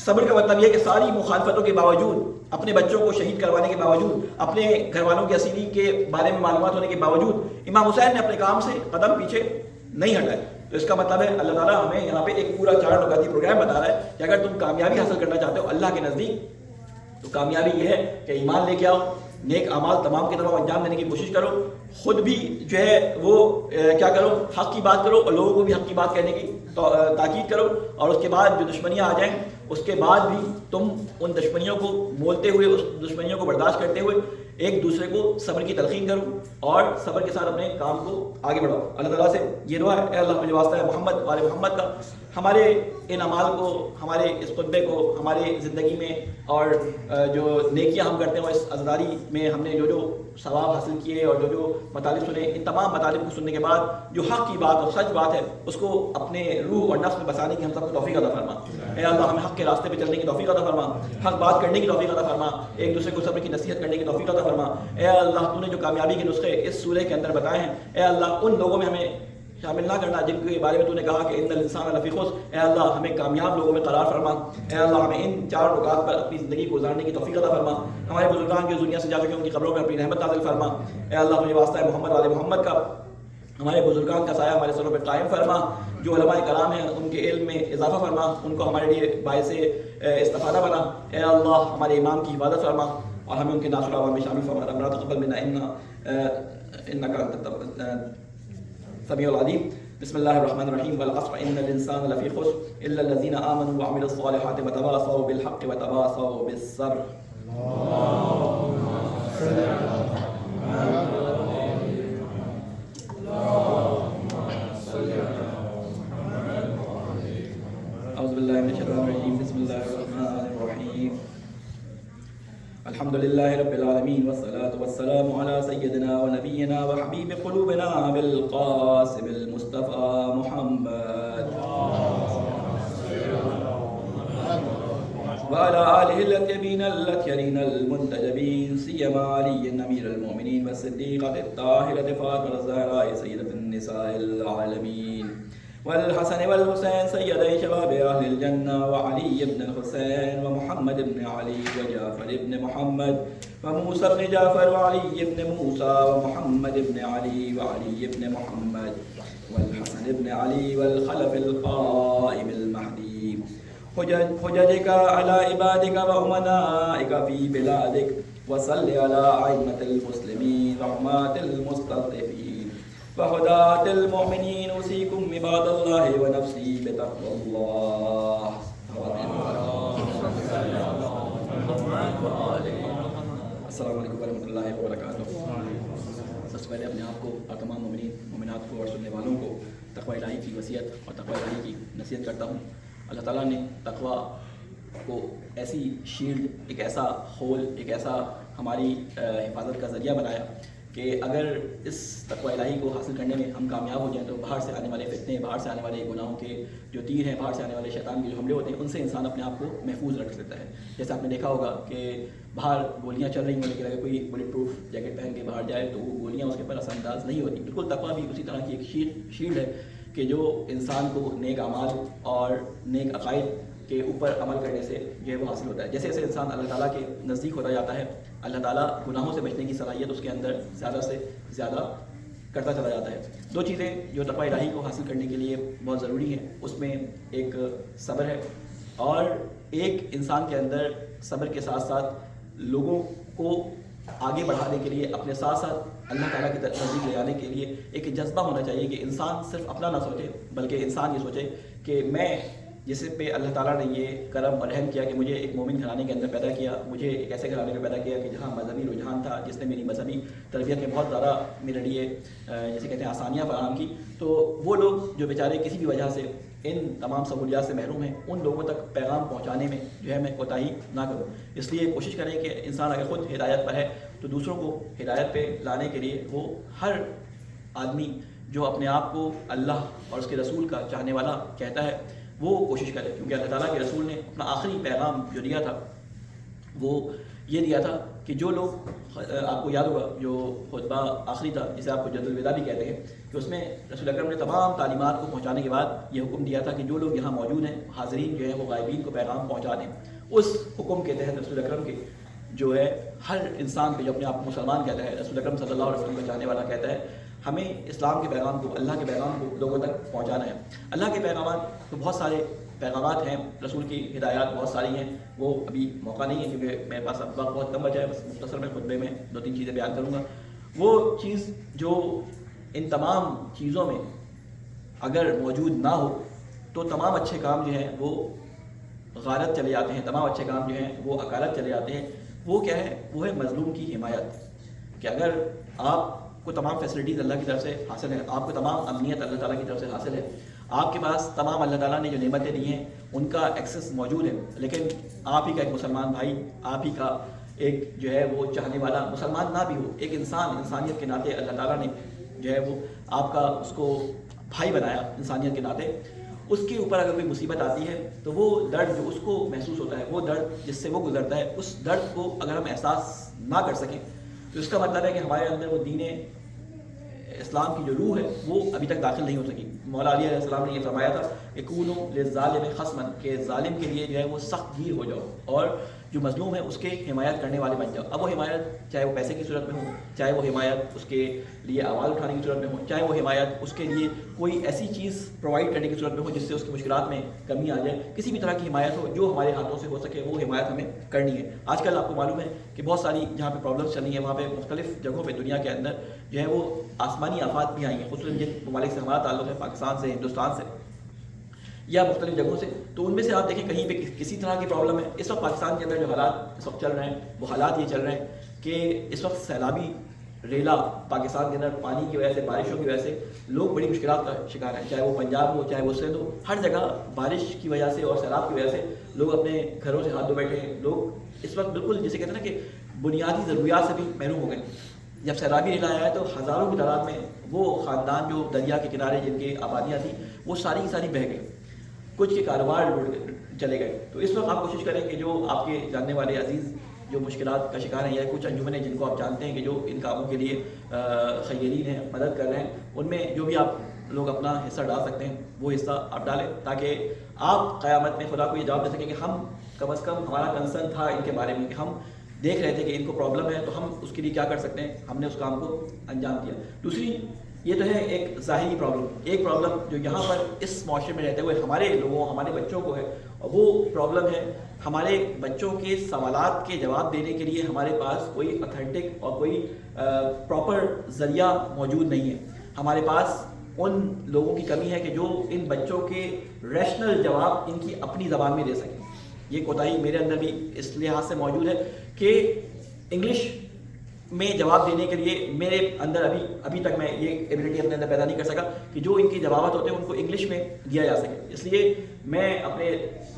Speaker 1: صبر کا مطلب یہ ہے کہ ساری مخالفتوں کے باوجود، اپنے بچوں کو شہید کروانے کے باوجود، اپنے گھر والوں کی اسیری کے بارے میں معلومات ہونے کے باوجود امام حسین نے اپنے کام سے قدم پیچھے نہیں ہٹائے. تو اس کا مطلب ہے اللہ تعالیٰ ہمیں یہاں پہ ایک پورا 4 نکاتی پروگرام بتا رہا ہے کہ اگر تم کامیابی حاصل کرنا چاہتے ہو اللہ کے نزدیک، تو کامیابی یہ ہے کہ ایمان لے کے آؤ، نیک اعمال تمام کے تمام انجام دینے کی کوشش کرو، خود بھی جو ہے وہ کیا کرو، حق کی بات کرو اور لوگوں کو بھی حق کی بات کہنے کی تاکید کرو، اور اس کے بعد جو دشمنیاں آ جائیں اس کے بعد بھی تم ان دشمنیوں کو مولتے ہوئے، اس دشمنیوں کو برداشت کرتے ہوئے ایک دوسرے کو صبر کی تلقین کرو اور صبر کے ساتھ اپنے کام کو آگے بڑھاؤ۔ اللہ تعالیٰ سے یہ دعا ہے، اے اللہ مجھے واسطہ ہے محمد وال محمد کا، ہمارے ان اعمال کو، ہمارے اس خطبے کو، ہمارے زندگی میں اور جو نیکیاں ہم کرتے ہیں اور اس عزاداری میں ہم نے جو جو ثواب حاصل کیے اور جو جو مطالب سنے، ان تمام مطالب کو سننے کے بعد جو حق کی بات اور سچ بات ہے اس کو اپنے روح اور نفس میں بسانے کی ہم سب کو توفیق عطا فرما۔ اے اللہ ہمیں حق کے راستے پہ چلنے کی توفیق عطا فرما، حق بات کرنے کی توفیق عطا فرما، ایک دوسرے کو صبر کی نصیحت کرنے کی توفیق عطا فرما۔ اے اللہ تو نے جو کامیابی کے نسخے اس سورہ کے اندر بتائے ہیں، اے اللہ ان لوگوں میں ہمیں شامل نہ کرنا جن کے بارے میں تو نے کہا کہ ان الانسان لفی خسر۔ اے اللہ ہمیں کامیاب لوگوں میں قرار فرما۔ اے اللہ ہمیں ان 4 رکعات پر اپنی زندگی کو گزارنے کی توفیق عطا فرما۔ ہمارے بزرگان جو دنیا سے جا چکے ان کی قبروں میں اپنی رحمت نازل فرما۔ اے اللہ تجھے واسطہ ہے محمد والے محمد کا، ہمارے بزرگان کا سایہ ہمارے سروں پہ قائم فرما، جو علماء کرام ہیں ان کے علم میں اضافہ فرما، ان کو ہمارے لیے باعث استفادہ بنا۔ اے اللہ ہمارے امام کی حفاظت فرما اور ہمیں ان کے ناصر عوام میں شامل فرما۔ ربنا تقبل منا انك انت السميع العليم۔ بسم الله الرحمن الرحيم، والعصر ان الانسان لفي خسر الا الذين امنوا وعملوا الصالحات وتواصوا بالحق وتواصوا بالصبر۔ اعوذ باللہ من الشیطان الرجیم، بسم اللہ الرحمن الرحیم۔ الحمد لله رب العالمين والصلاة والسلام على سيدنا ونبينا وحبيب قلوبنا بالقاسم المصطفى محمد وعلى آله الطيبين الأطهرين المنتجبين، سيما علي أمير المؤمنين والصديقة الطاهرة فاطمة الزهراء سيدة النساء العالمين، والحسن والحسين سيدي شباب أهل الجنة، وعلي بن الحسين ومحمد بن علي وجعفر بن محمد وموسى بن جعفر وعلي بن موسى ومحمد بن علي وعلي بن محمد والحسن بن علي والخلف القائم المهدي، حججك على عبادك وأمنائك في بلادك، وصل على أئمة المسلمين وحماة المستضعفين وهداة المؤمنين، أوصيكم عباد الله ونفسي بتقوى الله۔ السلام علیکم ورحمۃ اللہ وبرکاتہ۔ سب سے پہلے اپنے آپ کو اور تمام مومنین مومنات کو اور سننے والوں کو تقوی الہی کی وصیت اور تقوی الہی کی نصیحت کرتا ہوں۔ اللہ تعالیٰ نے تقوی کو ایسی شیلڈ، ایک ایسا ہول، ایک ایسا ہماری حفاظت کا ذریعہ بنایا کہ اگر اس تقوی الہی کو حاصل کرنے میں ہم کامیاب ہو جائیں تو باہر سے آنے والے فتنے، باہر سے آنے والے گناہوں کے جو تیر ہیں، باہر سے آنے والے شیطان کے جو حملے ہوتے ہیں، ان سے انسان اپنے آپ کو محفوظ رکھ سکتا ہے۔ جیسے آپ نے دیکھا ہوگا کہ باہر گولیاں چل رہی ہوں لیکن اگر کوئی بلٹ پروف جیکٹ پہن کے باہر جائے تو وہ گولیاں اس کے اوپر اثر انداز نہیں ہوتی۔ بالکل تقوی بھی اسی طرح کی ایک شیلڈ ہے کہ جو انسان کو نیک اعمال اور نیک عقائد کے اوپر عمل کرنے سے جو ہے وہ حاصل ہوتا ہے۔ جیسے جیسے انسان اللہ تعالیٰ کے نزدیک ہوتا جاتا ہے، اللہ تعالیٰ گناہوں سے بچنے کی صلاحیت اس کے اندر زیادہ سے زیادہ کرتا چلا جاتا ہے۔ 2 چیزیں جو تقوی الہی کو حاصل کرنے کے لیے بہت ضروری ہیں، اس میں ایک صبر ہے، اور ایک انسان کے اندر صبر کے ساتھ ساتھ لوگوں کو آگے بڑھانے کے لیے، اپنے ساتھ ساتھ اللہ تعالیٰ کی نزدیک لے جانے کے لیے ایک جذبہ ہونا چاہیے کہ انسان صرف اپنا نہ سوچے بلکہ انسان یہ سوچے کہ میں جس پہ اللہ تعالیٰ نے یہ کرم اور رحم کیا کہ مجھے ایک مومن گھرانے کے اندر پیدا کیا، مجھے ایک ایسے گھرانے میں پیدا کیا کہ جہاں مذہبی رجحان تھا، جس نے میری مذہبی تربیت میں بہت زیادہ میرے لیے جیسے کہتے ہیں آسانیاں فراہم کی، تو وہ لوگ جو بیچارے کسی بھی وجہ سے ان تمام سہولیات سے محروم ہیں، ان لوگوں تک پیغام پہنچانے میں جو ہے میں کوتاہی نہ کروں۔ اس لیے کوشش کریں کہ انسان اگر خود ہدایت پر ہے تو دوسروں کو ہدایت پہ لانے کے لیے وہ ہر آدمی جو اپنے آپ کو اللہ اور اس کے رسول کا چاہنے والا کہتا ہے وہ کوشش کرے، کیونکہ اللہ تعالیٰ کے رسول نے اپنا آخری پیغام جو دیا تھا وہ یہ دیا تھا کہ جو لوگ، آپ کو یاد ہوگا جو خطبہ آخری تھا جسے آپ کو جد الوداع بھی کہتے ہیں، کہ اس میں رسول اکرم نے تمام تعلیمات کو پہنچانے کے بعد یہ حکم دیا تھا کہ جو لوگ یہاں موجود ہیں، حاضرین جو ہیں وہ غائبین کو پیغام پہنچا دیں۔ اس حکم کے تحت رسول اکرم کے جو ہے ہر انسان کو جو اپنے آپ کو مسلمان کہتا ہے، رسول اکرم صلی اللہ علیہ وسلم کا چاہنے والا کہتا ہے، ہمیں اسلام کے پیغام کو، اللہ کے پیغام کو لوگوں تک پہنچانا ہے۔ اللہ کے پیغامات تو بہت سارے پیغامات ہیں رسول کی ہدایات بہت ساری ہیں، وہ ابھی موقع نہیں ہے کیونکہ میرے پاس اب وقت بہت کم بچا ہے، بس مختصر میں خطبے میں 2-3 چیزیں بیان کروں گا۔ وہ چیز جو ان تمام چیزوں میں اگر موجود نہ ہو تو تمام اچھے کام جو ہیں وہ غارت چلے جاتے ہیں، تمام اچھے کام جو ہیں وہ اکالت چلے جاتے ہیں۔ وہ کیا ہے؟ وہ ہے مظلوم کی حمایت، کہ اگر آپ کو تمام فیسلٹیز اللہ کی طرف سے حاصل ہیں، آپ کو تمام امنیت اللہ تعالیٰ کی طرف سے حاصل ہے، آپ کے پاس تمام اللہ تعالیٰ نے جو نعمتیں دی ہیں ان کا ایکسس موجود ہے، لیکن آپ ہی کا ایک مسلمان بھائی، آپ ہی کا ایک جو ہے وہ چاہنے والا، مسلمان نہ بھی ہو، ایک انسان، انسانیت کے ناطے اللہ تعالیٰ نے جو ہے وہ آپ کا اس کو بھائی بنایا انسانیت کے ناطے، اس کے اوپر اگر کوئی مصیبت آتی ہے تو وہ درد جو اس کو محسوس ہوتا ہے، وہ درد جس سے وہ گزرتا ہے، اس درد کو اگر ہم احساس نہ کر سکیں تو اس کا مطلب ہے کہ ہمارے اندر وہ دین اسلام کی جو روح ہے وہ ابھی تک داخل نہیں ہو سکی۔ مولا علی علیہ السلام نے یہ فرمایا تھا کہ کونوا للظالم خصما، کہ ظالم کے لیے جو ہے وہ سخت گیر ہو جاؤ اور جو مظلوم ہے اس کے حمایت کرنے والے بن جاؤ۔ اب وہ حمایت چاہے وہ پیسے کی صورت میں ہو، چاہے وہ حمایت اس کے لیے آواز اٹھانے کی صورت میں ہو، چاہے وہ حمایت اس کے لیے کوئی ایسی چیز پرووائڈ کرنے کی صورت میں ہو جس سے اس کی مشکلات میں کمی آ جائے، کسی بھی طرح کی حمایت ہو جو ہمارے ہاتھوں سے ہو سکے وہ حمایت ہمیں کرنی ہے۔ آج کل آپ کو معلوم ہے کہ بہت ساری جہاں پہ پرابلمس چل رہی ہیں وہاں پہ مختلف جگہوں پہ دنیا کے اندر جو ہے وہ آسمانی آفات بھی آئی ہیں، خصوصاً جن ممالک سے ہمارا تعلق ہے، پاکستان سے، ہندوستان سے یا مختلف جگہوں سے، تو ان میں سے آپ دیکھیں کہیں پہ کسی طرح کی پرابلم ہے۔ اس وقت پاکستان کے اندر جو حالات اس وقت چل رہے ہیں وہ حالات یہ چل رہے ہیں کہ اس وقت سیلابی ریلا پاکستان کے اندر پانی کی وجہ سے، بارشوں کی وجہ سے لوگ بڑی مشکلات کا شکار ہیں، چاہے وہ پنجاب ہو، چاہے وہ سندھ ہو، ہر جگہ بارش کی وجہ سے اور سیلاب کی وجہ سے لوگ اپنے گھروں سے ہاتھ دھو بیٹھے ہیں۔ لوگ اس وقت بالکل جسے کہتے ہیں نا کہ بنیادی ضروریات سے بھی محروم ہو گئے۔ جب سیلابی ریلا آیا ہے تو ہزاروں کی تعداد میں وہ خاندان جو دریا کے کنارے جن کی آبادیاں تھیں وہ ساری کی ساری بہہ گئی، کچھ کے کاروبار چلے گئے۔ تو اس وقت آپ کوشش کریں کہ جو آپ کے جاننے والے عزیز جو مشکلات کا شکار ہیں یا کچھ انجمنیں جن کو آپ جانتے ہیں کہ جو ان کاموں کے لیے خیرین ہیں، مدد کر رہے ہیں، ان میں جو بھی آپ لوگ اپنا حصہ ڈال سکتے ہیں وہ حصہ آپ ڈالیں، تاکہ آپ قیامت میں خدا کو یہ جواب دے سکیں کہ ہم کم از کم ہمارا کنسرن تھا ان کے بارے میں، کہ ہم دیکھ رہے تھے کہ ان کو پرابلم ہے تو ہم اس کے لیے کیا کر سکتے ہیں، ہم نے اس کام کو انجام دیا۔ دوسری یہ تو ہے ایک ظاہری پرابلم، ایک پرابلم جو یہاں پر اس معاشرے میں رہتے ہوئے ہمارے لوگوں، ہمارے بچوں کو ہے، اور وہ پرابلم ہے ہمارے بچوں کے سوالات کے جواب دینے کے لیے ہمارے پاس کوئی اتھینٹک اور کوئی پراپر ذریعہ موجود نہیں ہے۔ ہمارے پاس ان لوگوں کی کمی ہے کہ جو ان بچوں کے ریشنل جواب ان کی اپنی زبان میں دے سکیں۔ یہ کوتاہی میرے اندر بھی اس لحاظ سے موجود ہے کہ انگلش میں جواب دینے کے لیے میرے اندر ابھی تک میں یہ ایبلٹی اپنے اندر پیدا نہیں کر سکا کہ جو ان کے جوابات ہوتے ہیں ان کو انگلش میں دیا جا سکے۔ اس لیے میں اپنے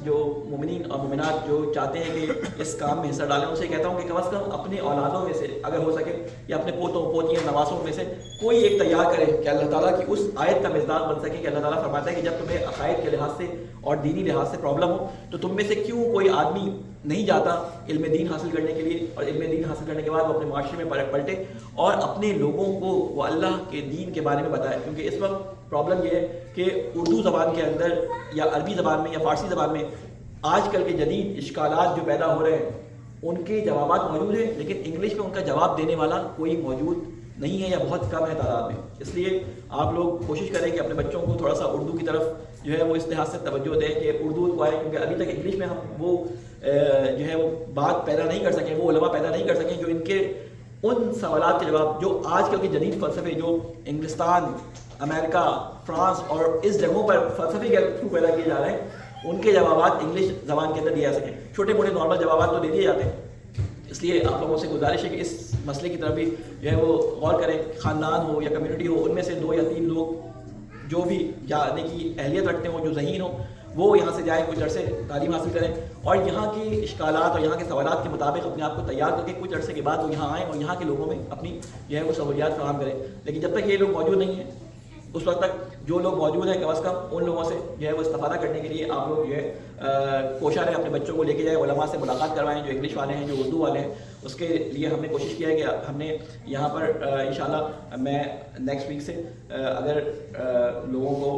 Speaker 1: جو مومنین اور مومنات جو چاہتے ہیں کہ اس کام میں حصہ ڈالیں ان سے کہتا ہوں کہ کم از کم اپنے اولادوں میں سے اگر ہو سکے یا اپنے پوتوں پوتیاں نواسوں میں سے کوئی ایک تیار کرے کہ اللہ تعالیٰ کی اس آیت کا مزداق بن سکے کہ اللہ تعالیٰ فرماتا ہے کہ جب تمہیں عقائد کے لحاظ سے اور دینی لحاظ سے پرابلم ہو تو تم میں سے کیوں کوئی آدمی نہیں جاتا علم دین حاصل کرنے کے لیے، اور علم دین حاصل کرنے کے بعد وہ اپنے معاشرے میں پلٹے اور اپنے لوگوں کو وہ اللہ کے دین کے بارے میں بتائے۔ کیونکہ اس وقت پرابلم یہ ہے کہ اردو زبان کے اندر یا عربی زبان میں یا فارسی زبان میں آج کل کے جدید اشکالات جو پیدا ہو رہے ہیں ان کے جوابات موجود ہیں، لیکن انگلش میں ان کا جواب دینے والا کوئی موجود نہیں ہے یا بہت کم ہے تعداد میں۔ اس لیے آپ لوگ کوشش کریں کہ اپنے بچوں کو تھوڑا سا اردو کی طرف جو ہے وہ اس لحاظ سے توجہ دیں کہ اردو کو آئے، کیونکہ ابھی تک انگلش میں ہم وہ جو ہے وہ بات پیدا نہیں کر سکیں، وہ علماء پیدا نہیں کر سکیں جو ان کے ان سوالات کے جواب جو آج کل کے جدید فلسفے جو انگلستان، امریکہ، فرانس اور اس جگہوں پر فلسفے کے تھرو پیدا کیے جا رہے ہیں ان کے جوابات انگلش زبان کے اندر دیے جا سکیں۔ چھوٹے موٹے نارمل جوابات تو دے دیے جاتے ہیں، اس لیے آپ لوگوں سے گزارش ہے کہ اس مسئلے کی طرف بھی جو ہے وہ غور کریں۔ خاندان ہو یا کمیونٹی ہو، ان میں سے 2 یا 3 لوگ جو بھی جانے کی اہلیت رکھتے ہوں، جو ذہین ہوں، وہ یہاں سے جائیں، کچھ عرصے تعلیم حاصل کریں اور یہاں کی اشکالات اور یہاں کے سوالات کے مطابق اپنے آپ کو تیار کر کے کچھ عرصے کے بعد وہ یہاں آئیں اور یہاں کے لوگوں میں اپنی جو ہے وہ سہولیات فراہم کریں۔ لیکن جب تک یہ لوگ موجود نہیں ہیں اس وقت تک جو لوگ موجود ہیں کم از کم ان لوگوں سے جو ہے وہ استفادہ کرنے کے لیے آپ لوگ جو ہے کوشاں رہیں، اپنے بچوں کو لے کے جائیں، علماء سے ملاقات کروائیں جو انگلش والے ہیں، جو اردو والے ہیں۔ اس کے لیے ہم نے کوشش کیا ہے کہ ہم نے یہاں پر انشاءاللہ میں نیکسٹ ویک سے اگر لوگوں کو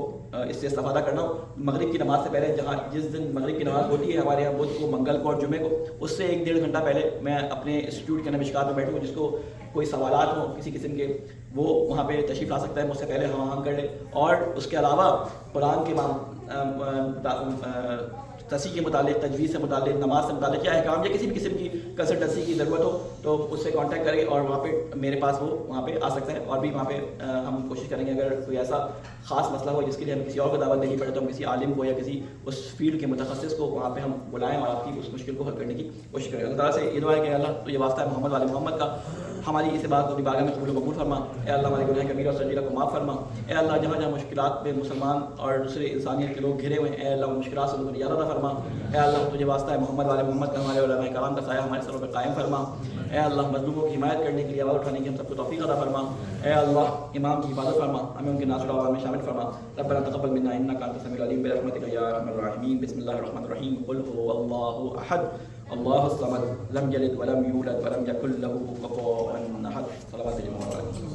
Speaker 1: اس سے استفادہ کرنا ہو، مغرب کی نماز سے پہلے، جس دن مغرب کی نماز ہوتی ہے ہمارے یہاں بدھ کو، منگل کو اور جمعے کو، اس سے 1-1.5 گھنٹہ پہلے میں اپنے انسٹیٹیوٹ کے نمشکار میں بیٹھوں، جس کو کوئی سوالات ہوں کسی قسم کے وہ وہاں پہ تشریف لا سکتا ہے، مجھ سے پہلے ہم کر لے. اور اس کے علاوہ قرآن کے تصحیح کے متعلق، تجوید سے متعلق، نماز سے متعلق یا احکام یا کسی بھی قسم کی کنسلٹنسی کی ضرورت ہو تو اس سے کانٹیکٹ کرے اور وہاں پہ میرے پاس وہ وہاں پہ آ سکتا ہے. اور بھی وہاں پہ ہم کوشش کریں گے اگر کوئی ایسا خاص مسئلہ ہو جس کے لیے ہم کسی اور کو دعوت دینی پڑے تو ہم کسی عالم کو یا کسی اس فیلڈ کے متخصص کو وہاں پہ ہم بلائیں اور آپ کی اس مشکل کو حل کرنے کی کوشش کریں. اللہ تعالیٰ سے یہ دعا ہے کہ اللہ تو یہ واسطہ ہے محمد والے محمد کا، ہماری اس بات کو بھی باغ میں قبول و مقبول فرما. اے اللہ ہمارے گناہ کبیرہ اور صغیرہ کو معاف فرما. اے اللہ جہاں جہاں مشکلات میں مسلمان اور دوسرے انسانیت کے لوگ گھرے ہوئے ہیں، اے اللہ مشکلات سے ان کو نجات عطا فرما. اے اللہ تجھے واسطہ ہے محمد والے محمد کا، ہمارے علماء کرام کا سایہ ہمارے سروں پہ قائم فرما. اے اللہ مظلوموں کی حمایت کرنے کے لیے آواز اٹھانے کی ہم سب کو توفیق عطا فرما. اے اللہ امام کی حفاظت فرما، ہمیں ان کے ناصر و عوام میں شامل فرما. ربنا تقبل منا انك انت السميع العليم برحمتك يا ارحم الراحمين. بسم الله الرحمن الرحيم. قل هو الله احد الله الصمد لم يلد ولم يولد ولم يكن له كفوا احد. صلوات الجمهور.